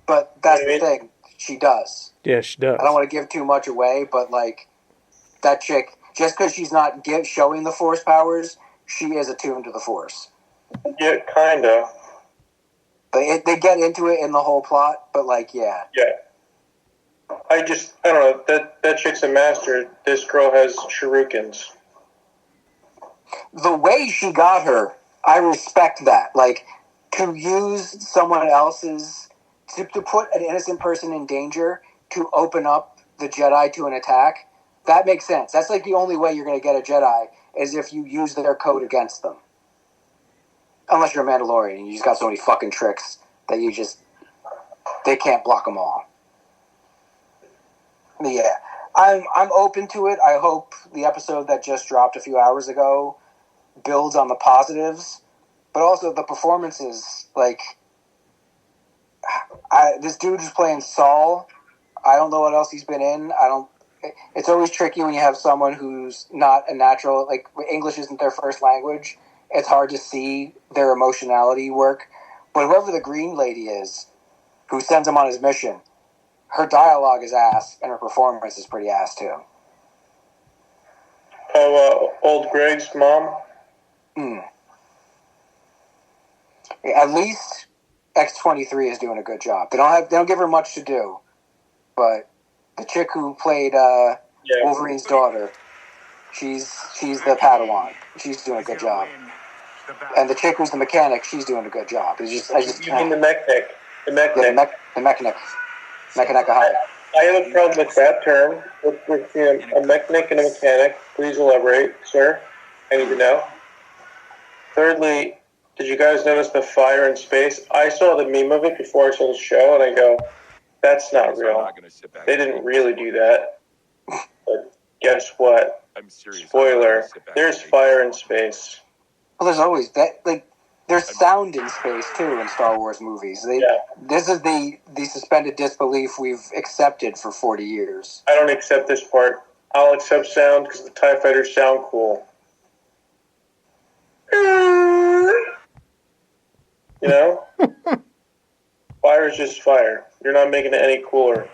But that's You know the what I mean? thing. She does. Yeah, she does. I don't want to give too much away, but, like, that chick, just because she's not showing the force powers, she is attuned to the force. Yeah, kinda. They get into it in the whole plot, but, like, yeah. Yeah. I don't know, that chick's a master. This girl has shurikens. The way she got her, I respect that. Like, to use someone else's, to put an innocent person in danger, to open up the Jedi to an attack, that makes sense. That's like the only way you're going to get a Jedi, is if you use their code against them. Unless you're a Mandalorian and you just got so many fucking tricks that they can't block them all. But yeah, I'm open to it. I hope the episode that just dropped a few hours ago builds on the positives, but also the performances. Like, this dude is playing Saul. I don't know what else he's been in. It's always tricky when you have someone who's not a natural, like, English isn't their first language. It's hard to see their emotionality work. But whoever the green lady is, who sends him on his mission, her dialogue is ass, and her performance is pretty ass, too. Oh, old Greg's mom? At least X-23 is doing a good job. They don't give her much to do, but the chick who played Wolverine's daughter, she's the Padawan. She's doing a good job. And the chick who's the mechanic, she's doing a good job. You mean the mechanic? The mechanic. Yeah, the mechanic. Mechanic-a-hire. I have a problem with that term. With a mechanic and a mechanic. Please elaborate, sir. I need to know. Thirdly, did you guys notice the fire in space? I saw the meme of it before I saw the show, and I go, that's not real. They didn't really do that. But guess what? Spoiler, there's fire in space. Well, there's always that. Like, there's sound in space too in Star Wars movies. This is the suspended disbelief we've accepted for 40 years. I don't accept this part. I'll accept sound because the TIE fighters sound cool. You know? Fire is just fire. You're not making it any cooler.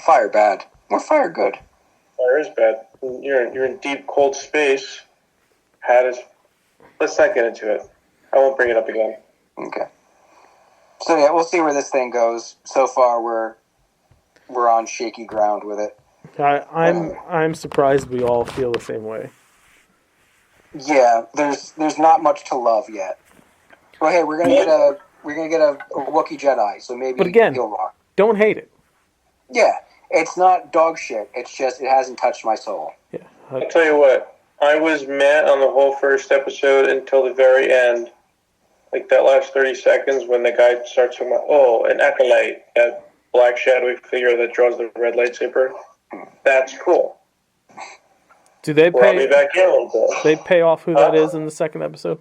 Fire bad. Or fire good. Fire is bad. You're in deep, cold space. Let's not get into it. I won't bring it up again. Okay. So yeah, we'll see where this thing goes. So far, we're on shaky ground with it. I'm surprised we all feel the same way. Yeah, there's not much to love yet. Well, hey, we're gonna get a Wookiee Jedi, so maybe But again, he'll rock. Don't hate it. Yeah, it's not dog shit. It's just it hasn't touched my soul. Yeah. I'll tell you what. I was mad on the whole first episode until the very end. Like that last 30 seconds when the guy starts talking about, an Acolyte, that black shadowy figure that draws the red lightsaber. That's cool. Do they Brought me pay? back in a little bit. They pay off who that is in the second episode?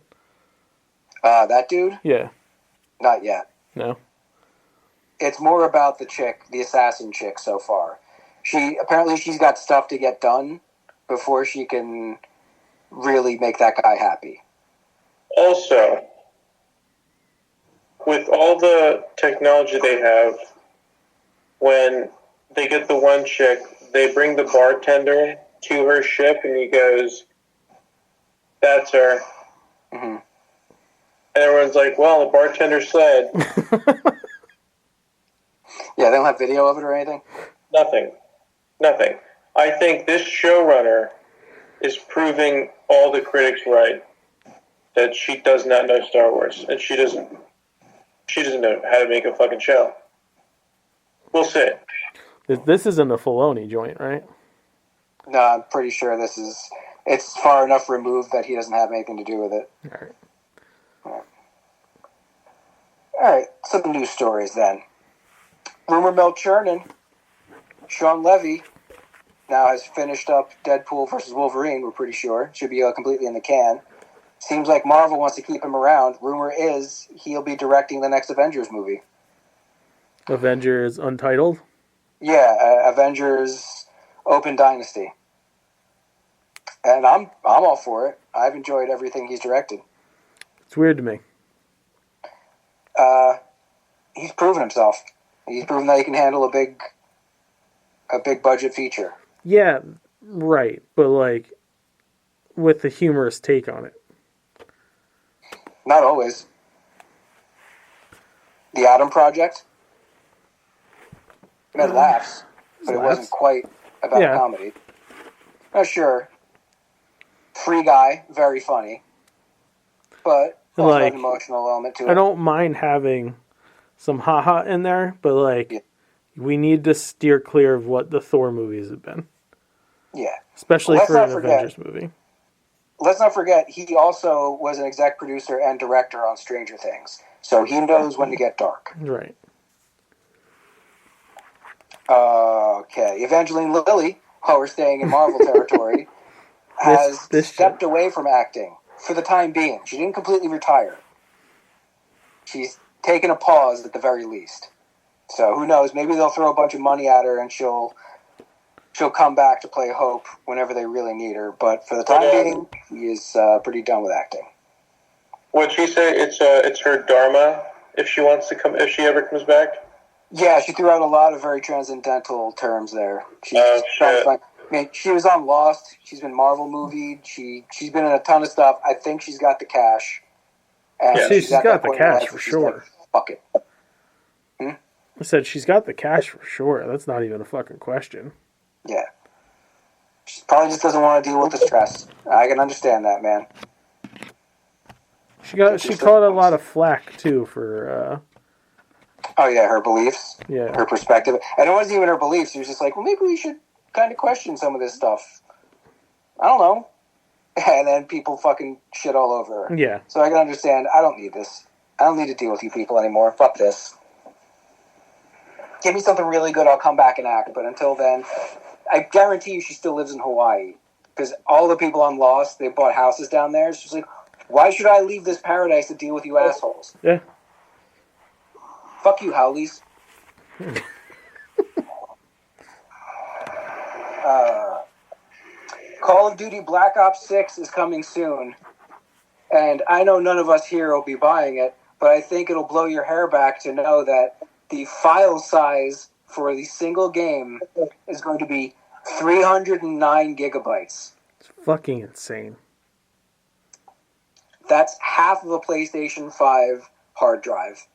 That dude? Yeah. Not yet. No. it's more about the chick, the assassin chick so far. She's got stuff to get done before she can really make that guy happy. Also, with all the technology they have, when they get the one chick, they bring the bartender to her ship, and he goes, "That's her." Mm-hmm. And everyone's like, "Well, the bartender said." Yeah, they don't have video of it or anything? Nothing. I think this showrunner is proving all the critics right that she does not know Star Wars, and she doesn't know how to make a fucking show. We'll see. This isn't a Filoni joint, right? No, I'm pretty sure it's far enough removed that he doesn't have anything to do with it. All right, some news stories then. Rumor mill churning. Sean Levy now has finished up Deadpool versus Wolverine, we're pretty sure. Should be completely in the can. Seems like Marvel wants to keep him around. Rumor is he'll be directing the next Avengers movie. Avengers Untitled? Yeah, Avengers Open Dynasty. And I'm all for it. I've enjoyed everything he's directed. It's weird to me. He's proven himself. He's proven that he can handle a big budget feature. Yeah, right. But like with the humorous take on it. Not always. The Atom Project made laughs, but it wasn't quite about comedy. Sure. Free Guy, very funny, but also an emotional element to it. I don't mind having some haha in there, but like we need to steer clear of what the Thor movies have been. Yeah. Especially for an Avengers movie. Let's not forget, he also was an exec producer and director on Stranger Things, so he knows when to get dark. Right. Okay. Evangeline Lilly, while we're staying in Marvel territory, has stepped away from acting for the time being. She didn't completely retire. She's taken a pause at the very least. So who knows? Maybe they'll throw a bunch of money at her and she'll come back to play Hope whenever they really need her. But for the time being, she is pretty done with acting. What'd she say? It's her dharma if she wants to come, if she ever comes back. Yeah, she threw out a lot of very transcendental terms there. She's trying to find. I mean, she was on Lost. She's been Marvel movied. She's been in a ton of stuff. I think she's got the cash. And she's got the cash for sure. Like, fuck it. I said she's got the cash for sure. That's not even a fucking question. Yeah. She probably just doesn't want to deal with the stress. I can understand that, man. She caught a lot of flack too for oh yeah, her beliefs. Yeah. Her perspective. And it wasn't even her beliefs. She was just like, well, maybe we should kind of question some of this stuff. I don't know. And then people fucking shit all over her. Yeah. So I can understand, I don't need this. I don't need to deal with you people anymore. Fuck this. Give me something really good, I'll come back and act. But until then, I guarantee you she still lives in Hawaii. Because all the people on Lost, they bought houses down there. It's just like, why should I leave this paradise to deal with you assholes? Yeah. Fuck you, Howleys. Call of Duty Black Ops 6 is coming soon. And I know none of us here will be buying it, but I think it'll blow your hair back to know that the file size for the single game is going to be 309 gigabytes. It's fucking insane. That's half of a PlayStation 5 hard drive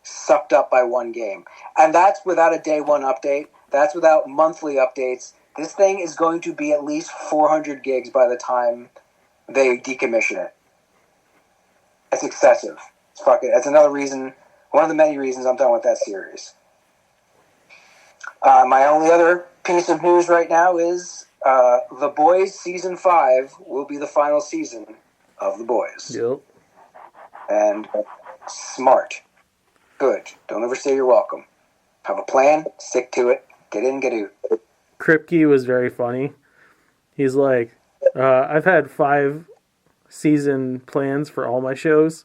sucked up by one game. And that's without a day one update. That's without monthly updates. This thing is going to be at least 400 gigs by the time they decommission it. It's excessive. It's fucking. That's another reason, one of the many reasons I'm done with that series. My only other piece of news right now is The Boys Season 5 will be the final season of The Boys. Yep. And smart. Good. Don't ever say you're welcome. Have a plan, stick to it, get in, get out. Kripke was very funny. He's like, I've had 5 season plans for all my shows.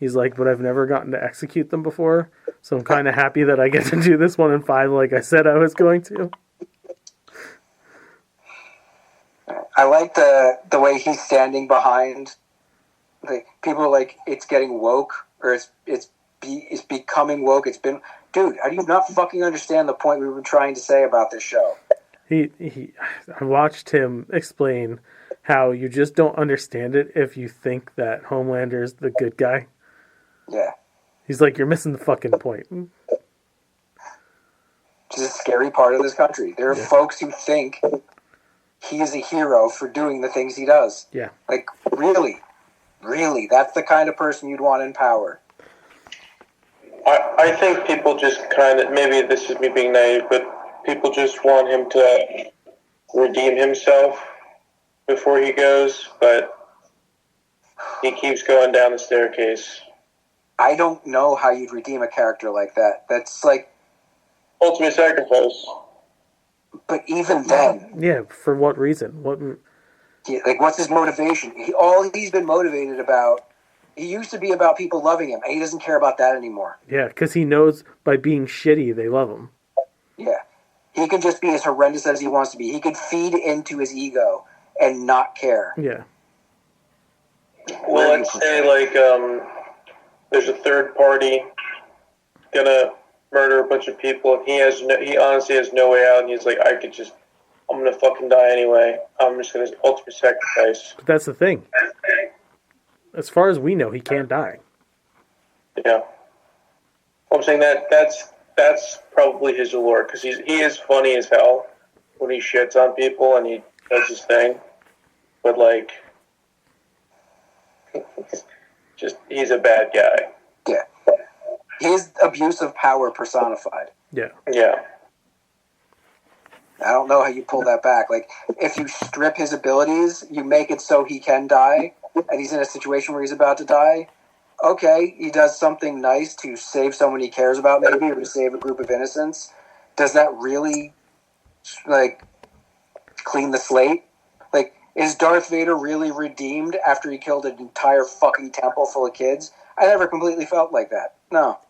He's like, but I've never gotten to execute them before, so I'm kind of happy that I get to do this one in 5 like I said I was going to. I like the way he's standing behind. Like, people are like, it's getting woke, or it's becoming woke. It's been, dude, how do you not fucking understand the point we were trying to say about this show? I watched him explain how you just don't understand it if you think that Homelander's the good guy. Yeah. He's like, you're missing the fucking point. Which is a scary part of this country. There are folks who think he is a hero for doing the things he does. Yeah. Like, really, that's the kind of person you'd want in power. I think people just kind of, maybe this is me being naive, but people just want him to redeem himself before he goes, but he keeps going down the staircase. I don't know how you'd redeem a character like that. That's like... Ultimate sacrifice. But even then... Yeah, for what reason? What's his motivation? All he's been motivated about... He used to be about people loving him, and he doesn't care about that anymore. Yeah, because he knows by being shitty, they love him. Yeah. He can just be as horrendous as he wants to be. He can feed into his ego and not care. Yeah. Well, let's say, there's a third party gonna murder a bunch of people, and he honestly has no way out, and he's like, I'm gonna fucking die anyway. I'm just gonna ultimate sacrifice. But that's the thing. As far as we know, he can't die. Yeah. I'm saying that's probably his allure, because he is funny as hell when he shits on people and he does his thing. But, he's a bad guy. Yeah. He's abuse of power personified. Yeah. Yeah. I don't know how you pull that back. Like, if you strip his abilities, you make it so he can die, and he's in a situation where he's about to die. Okay, he does something nice to save someone he cares about, maybe, or to save a group of innocents. Does that really, clean the slate? Like, is Darth Vader really redeemed after he killed an entire fucking temple full of kids? I never completely felt like that. No.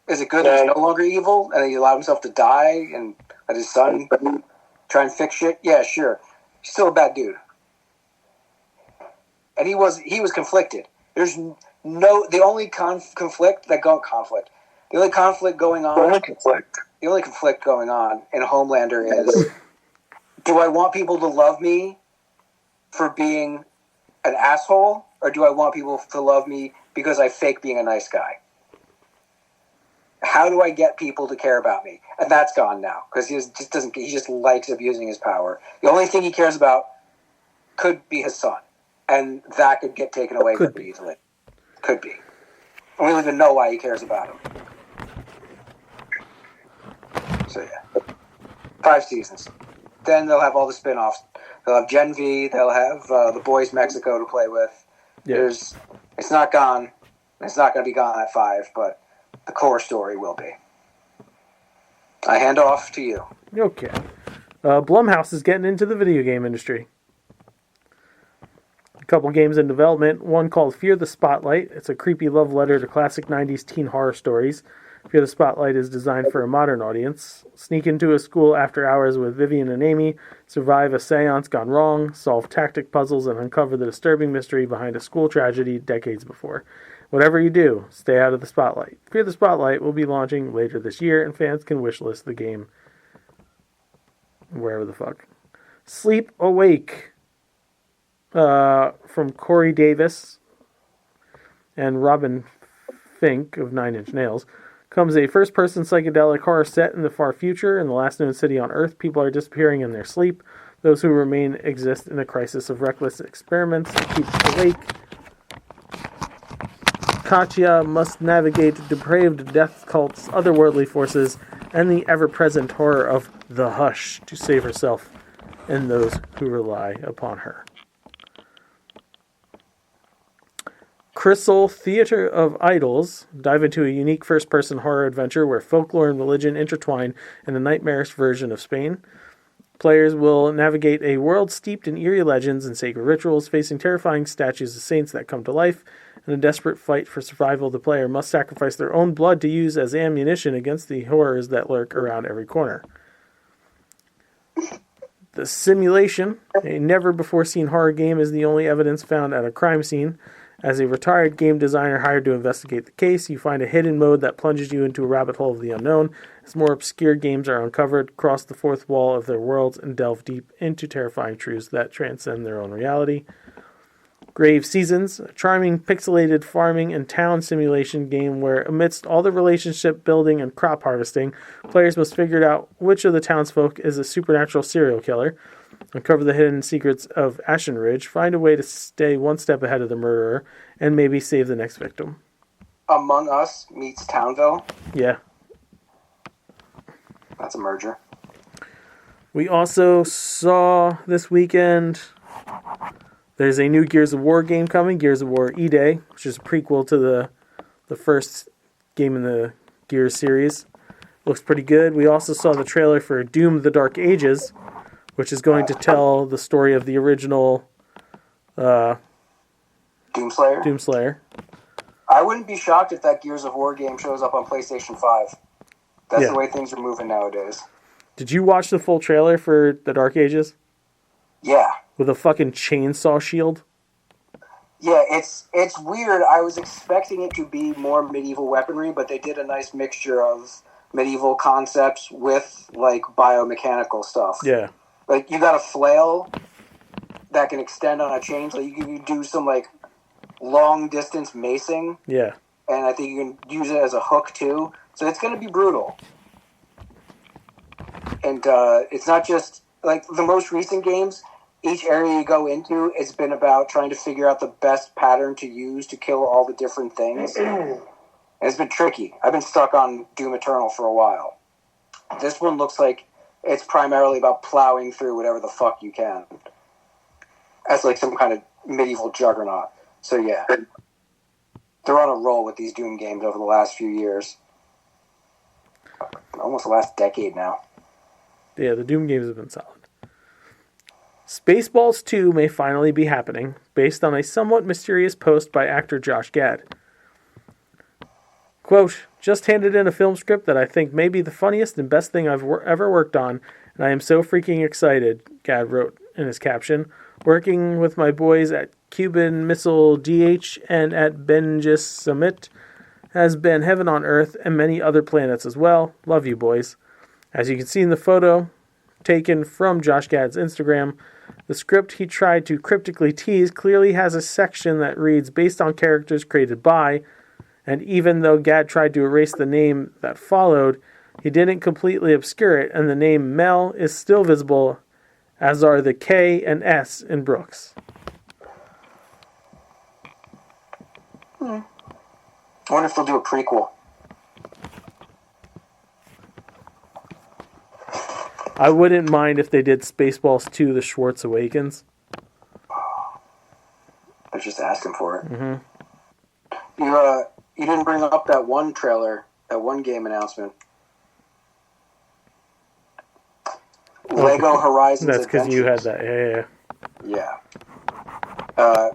Is it good that he's no longer evil and he allowed himself to die and let his son try and fix shit? Yeah, sure. He's still a bad dude. And he was conflicted. There's the only conflict going on in Homelander is, do I want people to love me for being an asshole, or do I want people to love me because I fake being a nice guy? How do I get people to care about me? And that's gone now, because he just likes abusing his power. The only thing he cares about could be his son, and that could get taken away from him easily. Could be. We don't even know why he cares about him. So yeah, 5 seasons. Then they'll have all the spin-offs. They'll have Gen V. They'll have the Boys Mexico to play with. Yeah. It's not gone. It's not going to be gone at 5, but the core story will be. I hand off to you. Okay. Blumhouse is getting into the video game industry. A couple games in development. One called Fear the Spotlight. It's a creepy love letter to classic 90s teen horror stories. Fear the Spotlight is designed for a modern audience. Sneak into a school after hours with Vivian and Amy, survive a seance gone wrong, solve tactic puzzles, and uncover the disturbing mystery behind a school tragedy decades before. Whatever you do, stay out of the spotlight. Fear the Spotlight will be launching later this year, and fans can wishlist the game wherever the fuck. Sleep Awake from Corey Davis and Robin Fink of Nine Inch Nails comes a first-person psychedelic horror set in the far future. In the last known city on Earth, people are disappearing in their sleep. Those who remain exist in a crisis of reckless experiments to keep awake. Katya must navigate depraved death cults, otherworldly forces, and the ever-present horror of the hush to save herself and those who rely upon her. Chryssal Theater of Idols dive into a unique first-person horror adventure where folklore and religion intertwine in a nightmarish version of Spain. Players will navigate a world steeped in eerie legends and sacred rituals, facing terrifying statues of saints that come to life. In a desperate fight for survival, the player must sacrifice their own blood to use as ammunition against the horrors that lurk around every corner. The Simulation, a never-before-seen horror game, is the only evidence found at a crime scene. As a retired game designer hired to investigate the case, you find a hidden mode that plunges you into a rabbit hole of the unknown. As more obscure games are uncovered, cross the fourth wall of their worlds, and delve deep into terrifying truths that transcend their own reality. Grave Seasons, a charming pixelated farming and town simulation game where, amidst all the relationship building and crop harvesting, players must figure out which of the townsfolk is a supernatural serial killer, uncover the hidden secrets of Ashen Ridge, find a way to stay one step ahead of the murderer, and maybe save the next victim. Among Us meets Townville. Yeah. That's a merger. We also saw this weekend there's a new Gears of War game coming, Gears of War E-Day, which is a prequel to the first game in the Gears series. Looks pretty good. We also saw the trailer for Doom: The Dark Ages, which is going to tell the story of the original Doomslayer. I wouldn't be shocked if that Gears of War game shows up on PlayStation 5. That's Yeah. the way things are moving nowadays. Did you watch the full trailer for The Dark Ages? Yeah. With a fucking chainsaw shield? Yeah, it's weird. I was expecting it to be more medieval weaponry, but they did a nice mixture of medieval concepts with, like, biomechanical stuff. Yeah. Like, you got a flail that can extend on a chain, so you can do some, like, long-distance macing. Yeah. And I think you can use it as a hook, too. So it's going to be brutal. And it's not just, like, the most recent games, each area you go into, it's been about trying to figure out the best pattern to use to kill all the different things. And it's been tricky. I've been stuck on Doom Eternal for a while. This one looks like it's primarily about plowing through whatever the fuck you can. As like some kind of medieval juggernaut. So yeah. They're on a roll with these Doom games over the last few years. Almost the last decade now. Yeah, the Doom games have been solid. Spaceballs 2 may finally be happening, based on a somewhat mysterious post by actor Josh Gad. Quote, just handed in a film script that I think may be the funniest and best thing I've ever worked on, and I am so freaking excited, Gad wrote in his caption. Working with my boys at Cuban Missile DH and at Benjis Summit has been heaven on Earth and many other planets as well. Love you, boys. As you can see in the photo taken from Josh Gad's Instagram, the script he tried to cryptically tease clearly has a section that reads, based on characters created by, and even though Gad tried to erase the name that followed, he didn't completely obscure it, and the name Mel is still visible, as are the K and S in Brooks. I wonder if they'll do a prequel. I wouldn't mind if they did Spaceballs 2, The Schwartz Awakens. They're just asking for it. Mm-hmm. You didn't bring up that one trailer, that one game announcement. Lego Horizons That's because you had Adventures. that. Yeah.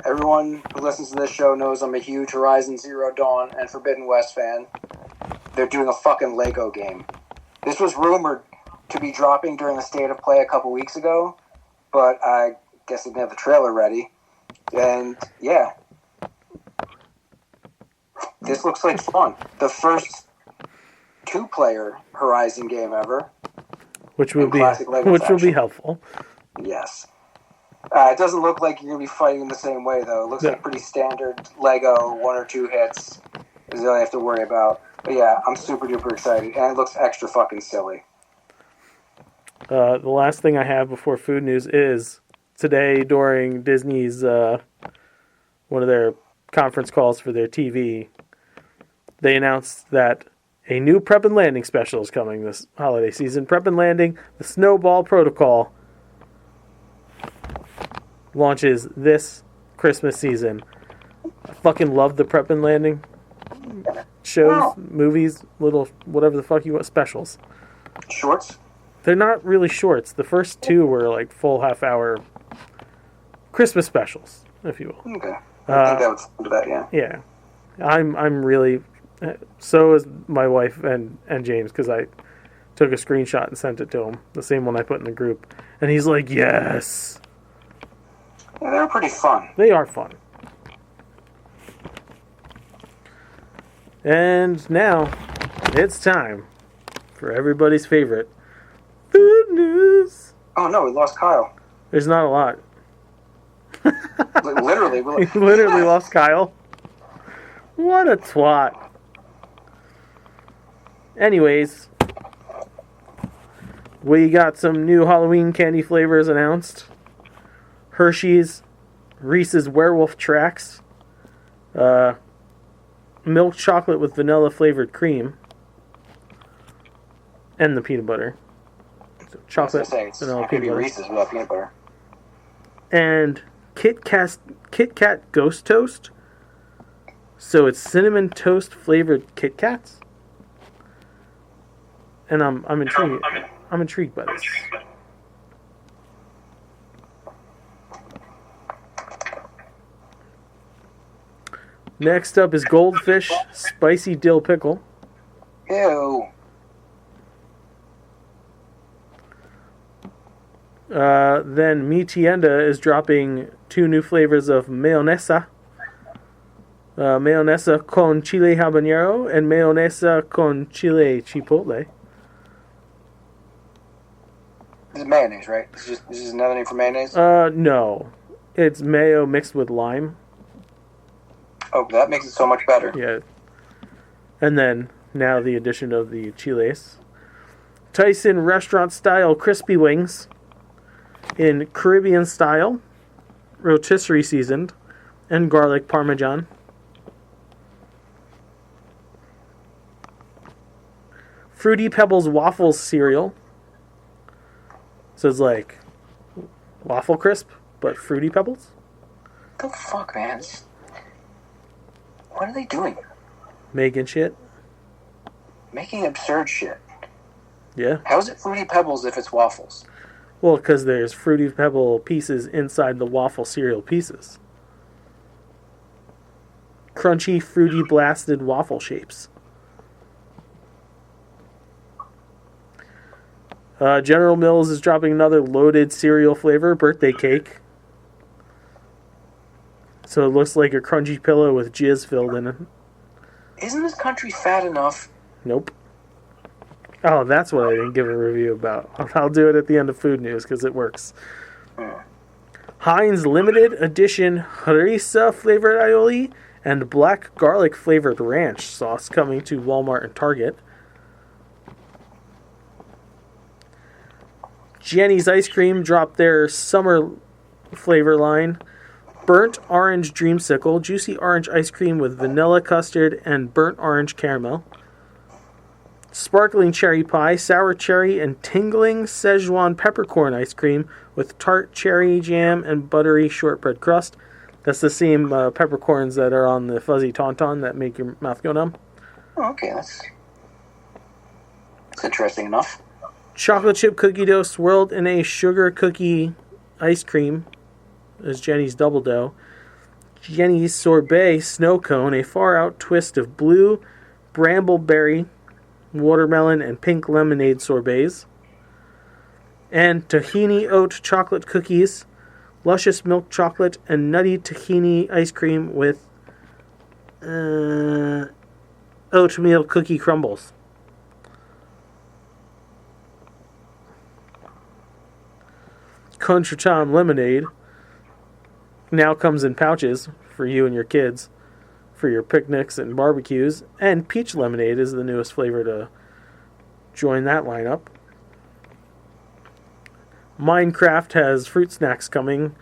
Everyone who listens to this show knows I'm a huge Horizon Zero Dawn and Forbidden West fan. They're doing a fucking Lego game. This was rumored to be dropping during the State of Play a couple weeks ago, but I guess they didn't have the trailer ready. And, yeah. This looks like fun. The first two-player Horizon game ever. Which would be helpful. Yes. It doesn't look like you're going to be fighting in the same way, though. It looks like pretty standard Lego, one or two hits is all you have to worry about. But yeah, I'm super duper excited, and it looks extra fucking silly. The last thing I have before food news is today during Disney's one of their conference calls for their TV, they announced that a new Prep and Landing special is coming this holiday season. Prep and Landing, the Snowball Protocol, launches this Christmas season. I fucking love the Prep and Landing shows, movies, little whatever the fuck you want, specials. Shorts? They're not really shorts. The first two were like full half-hour Christmas specials, if you will. Okay. I think that would fall into that, yeah. Yeah. I'm really... So is my wife and James, because I took a screenshot and sent it to him. The same one I put in the group. And he's like, yes! Yeah, they're pretty fun. They are fun. And now, it's time for everybody's favorite food news. Oh no, we lost Kyle. There's not a lot. Literally. We literally lost Kyle. What a twat. Anyways, we got some new Halloween candy flavors announced. Hershey's, Reese's Werewolf Tracks, milk chocolate with vanilla flavored cream, and the peanut butter. So chocolate, it's vanilla, not going peanut to be butter. Reese's without peanut butter. And Kit Kat Ghost Toast. So it's cinnamon toast flavored Kit Kats. And I'm intrigued. I'm intrigued by this. Next up is Goldfish Spicy Dill Pickle. Ew. Then Mi Tienda is dropping 2 new flavors of mayonesa. Mayonesa con chile habanero and mayonesa con chile chipotle. This is mayonnaise, right? This is another name for mayonnaise? No. It's mayo mixed with lime. Oh, that makes it so much better. Yeah. And then, now the addition of the chiles. Tyson restaurant-style crispy wings in Caribbean style, rotisserie seasoned, and garlic parmesan. Fruity Pebbles waffles cereal. So it's like waffle crisp, but Fruity Pebbles. What the fuck, man? What are they doing? Making shit. Making absurd shit. Yeah. How is it Fruity Pebbles if it's waffles? Well, because there's Fruity Pebble pieces inside the waffle cereal pieces. Crunchy, fruity, blasted waffle shapes. General Mills is dropping another loaded cereal flavor, birthday cake. So it looks like a crunchy pillow with jizz filled in it. Isn't this country fat enough? Nope. Oh, that's what I didn't give a review about. I'll do it at the end of food news because it works. Heinz limited edition harissa flavored aioli and black garlic flavored ranch sauce coming to Walmart and Target. Jenny's Ice Cream dropped their summer flavor line. Burnt orange dreamsicle, juicy orange ice cream with vanilla custard and burnt orange caramel. Sparkling cherry pie, sour cherry, and tingling Szechuan peppercorn ice cream with tart cherry jam and buttery shortbread crust. That's the same peppercorns that are on the fuzzy tauntaun that make your mouth go numb. Oh, okay, that's interesting enough. Chocolate chip cookie dough swirled in a sugar cookie ice cream is Jenny's double dough. Jenny's sorbet snow cone, a far out twist of blue, brambleberry, watermelon, and pink lemonade sorbets. And tahini oat chocolate cookies, luscious milk chocolate, and nutty tahini ice cream with oatmeal cookie crumbles. Country Time lemonade now comes in pouches for you and your kids for your picnics and barbecues, and peach lemonade is the newest flavor to join that lineup. Minecraft has fruit snacks coming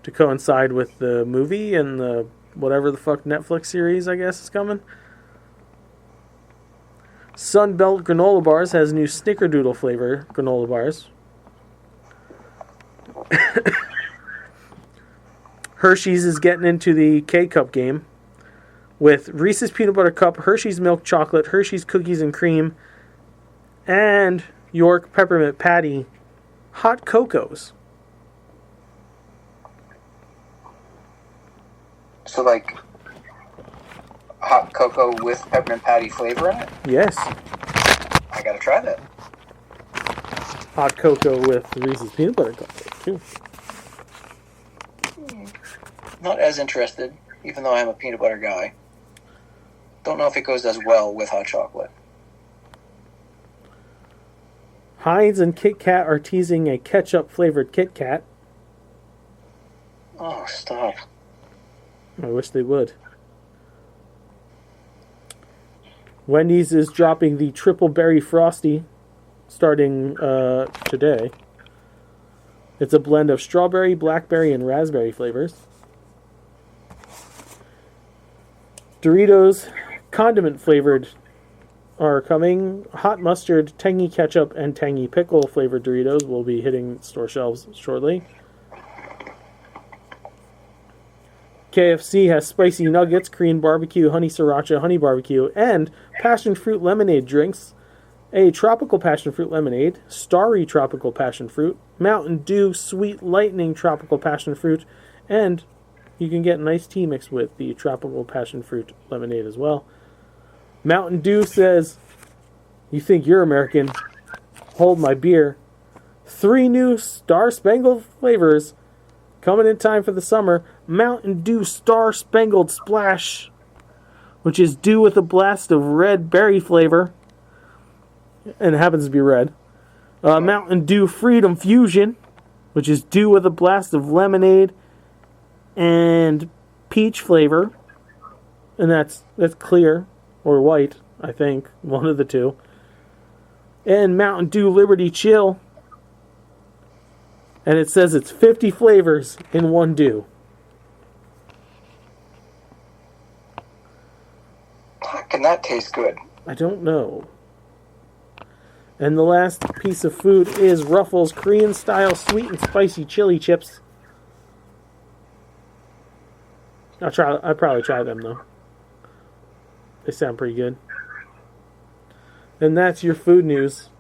to coincide with the movie and the whatever the fuck Netflix series I guess is coming. Sunbelt Granola Bars has new Snickerdoodle flavor granola bars. Hershey's is getting into the K-Cup game with Reese's Peanut Butter Cup, Hershey's Milk Chocolate, Hershey's Cookies and Cream, and York Peppermint Patty Hot Cocos. So, like, hot cocoa with peppermint patty flavor in it? Yes. I gotta try that. Hot cocoa with Reese's peanut butter cups, too. Not as interested, even though I'm a peanut butter guy. Don't know if it goes as well with hot chocolate. Heinz and Kit Kat are teasing a ketchup-flavored Kit Kat. Oh, stop. I wish they would. Wendy's is dropping the Triple Berry Frosty starting today. It's a blend of strawberry, blackberry, and raspberry flavors. Doritos condiment flavored are coming. Hot mustard, tangy ketchup, and tangy pickle flavored Doritos will be hitting store shelves shortly. KFC has spicy nuggets, Korean barbecue, honey sriracha, honey barbecue, and passion fruit lemonade drinks. A tropical passion fruit lemonade, starry tropical passion fruit, Mountain Dew sweet lightning tropical passion fruit, and you can get nice tea mixed with the tropical passion fruit lemonade as well. Mountain Dew says, "You think you're American? Hold my beer." 3 new Star Spangled flavors coming in time for the summer. Mountain Dew Star Spangled Splash, which is dew with a blast of red berry flavor, and it happens to be red. Mountain Dew Freedom Fusion, which is dew with a blast of lemonade and peach flavor, and that's clear or white, I think, one of the two. And Mountain Dew Liberty Chill, and it says it's 50 flavors in one dew. How can that taste good? I don't know. And the last piece of food is Ruffles Korean-style sweet and spicy chili chips. I'll probably try them, though. They sound pretty good. And that's your food news.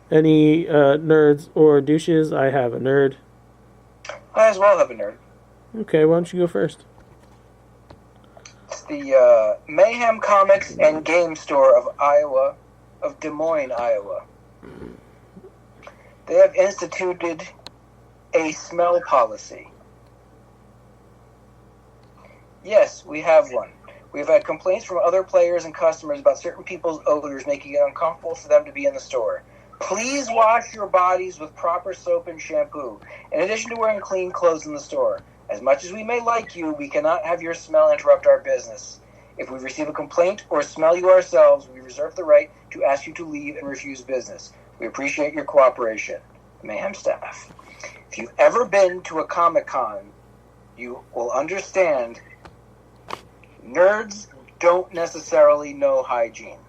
Any nerds or douches? I have a nerd. I as well have a nerd. Okay, why don't you go first? It's the Mayhem Comics and Game Store of Des Moines, Iowa. They have instituted a smell policy. Yes, we have one. We've had complaints from other players and customers about certain people's odors making it uncomfortable for them to be in the store. Please wash your bodies with proper soap and shampoo, in addition to wearing clean clothes in the store. As much as we may like you, we cannot have your smell interrupt our business. If we receive a complaint or smell you ourselves, we reserve the right to ask you to leave and refuse business. We appreciate your cooperation. Mayhem staff. If you've ever been to a Comic-Con, you will understand nerds don't necessarily know hygiene.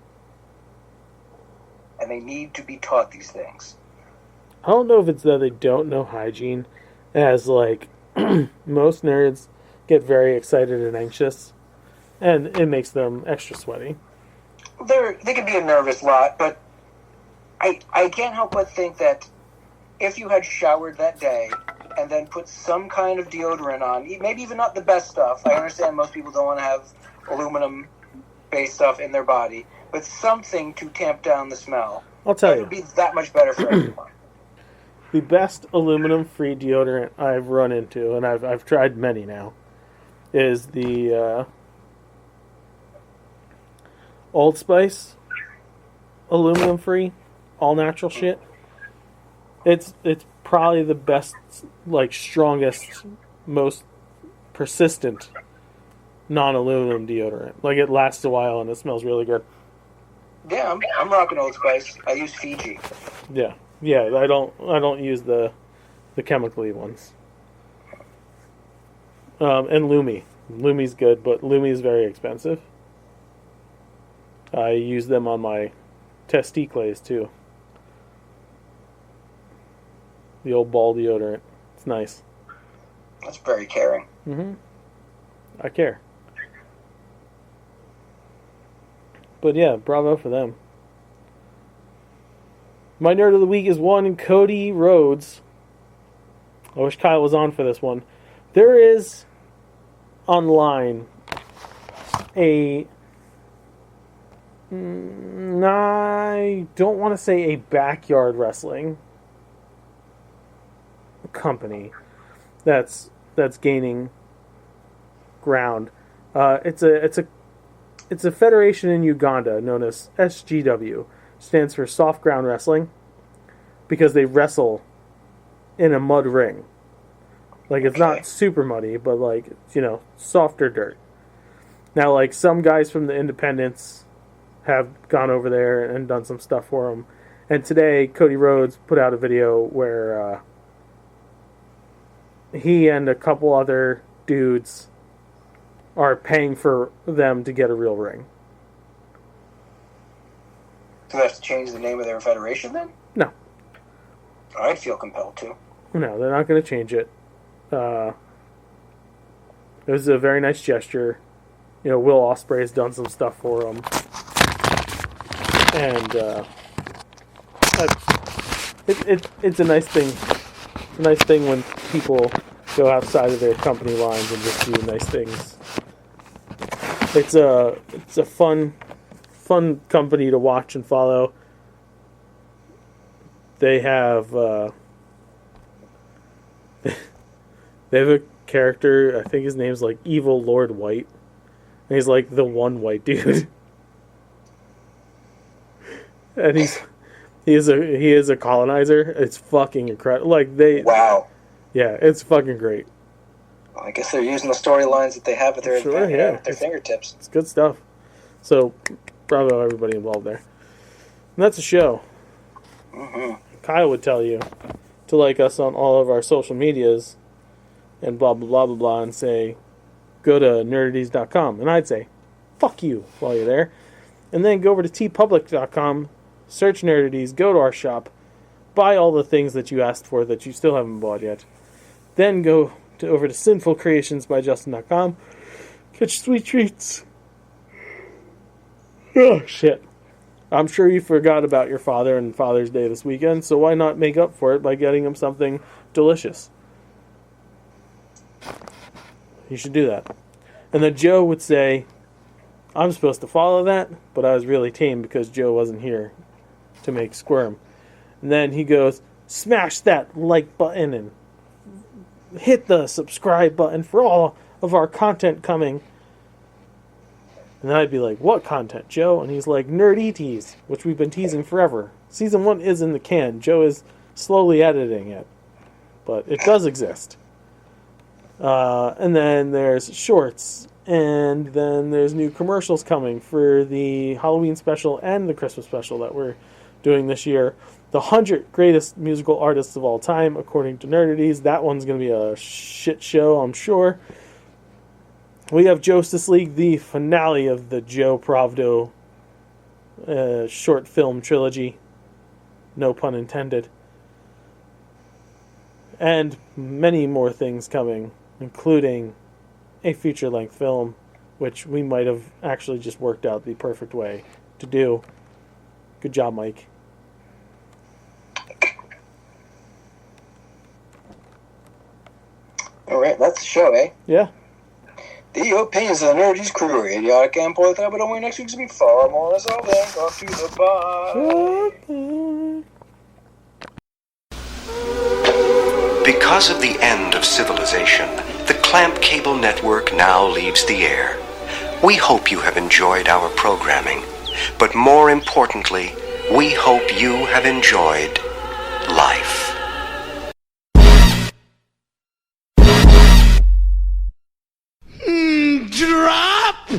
And they need to be taught these things. I don't know if it's that they don't know hygiene, as like most nerds get very excited and anxious, and it makes them extra sweaty. They can be a nervous lot, but I can't help but think that if you had showered that day and then put some kind of deodorant on, maybe even not the best stuff. I understand most people don't want to have aluminum-based stuff in their body, but something to tamp down the smell. I'll tell you. It would be that much better for everyone. The best aluminum-free deodorant I've run into, and I've tried many now, is the Old Spice aluminum-free, all-natural shit. It's probably the best, like, strongest, most persistent non-aluminum deodorant. Like, it lasts a while and it smells really good. Yeah, I'm rocking Old Spice. I use Fiji. Yeah, I don't use the chemically ones. And Lumi. Lumi's good, but Lumi is very expensive. I use them on my testicles too. The old ball deodorant. It's nice. That's very caring. Mm-hmm. I care. But yeah, bravo for them. My nerd of the week is one Cody Rhodes. I wish Kyle was on for this one. There is online I don't want to say a backyard wrestling company that's gaining ground. It's a federation in Uganda known as SGW. Stands for Soft Ground Wrestling, because they wrestle in a mud ring. Like, it's not super muddy, but like, softer dirt. Now, like, some guys from the independents have gone over there and done some stuff for them. And today, Cody Rhodes put out a video where he and a couple other dudes are paying for them to get a real ring. Do they have to change the name of their federation then? No. I'd feel compelled to. No, they're not going to change it. It was a very nice gesture. Will Ospreay has done some stuff for them. And it's a nice thing. It's a nice thing when people go outside of their company lines and just do nice things. It's a fun company to watch and follow. They have they have a character, I think his name's like Evil Lord White. And he's like the one white dude. And he is a colonizer. It's fucking incredible. Wow. Yeah, it's fucking great. Well, I guess they're using the storylines that they have at their at their fingertips. It's good stuff. So, bravo everybody involved there. And that's a show. Mm-hmm. Kyle would tell you to like us on all of our social medias and blah, blah, blah, blah, blah, and say, go to nerdities.com. And I'd say, fuck you while you're there. And then go over to tpublic.com, search Nerdities, go to our shop, buy all the things that you asked for that you still haven't bought yet. Then go over to sinfulcreationsbyjustin.com, catch sweet treats. Oh, shit. I'm sure you forgot about your father and Father's Day this weekend, so why not make up for it by getting him something delicious? You should do that. And then Joe would say, I'm supposed to follow that, but I was really tame because Joe wasn't here to make squirm. And then he goes, smash that like button and hit the subscribe button for all of our content coming. And then I'd be like, what content, Joe? And he's like, Nerdy Tease, which we've been teasing forever. Season 1 is in the can. Joe is slowly editing it. But it does exist. And then there's shorts. And then there's new commercials coming for the Halloween special and the Christmas special that we're doing this year. The 100 greatest musical artists of all time, according to Nerdities. That one's going to be a shit show, I'm sure. We have Justice League, the finale of the Joe Pravdo short film trilogy. No pun intended. And many more things coming, including a feature-length film, which we might have actually just worked out the perfect way to do. Good job, Mike. All right, that's the show, eh? Yeah. The opinions of the Nerdies crew are idiotic and poorly, but only next week's going to be far more resolving. Off to the bye. Because of the end of civilization, the Clamp Cable Network now leaves the air. We hope you have enjoyed our programming, but more importantly, we hope you have enjoyed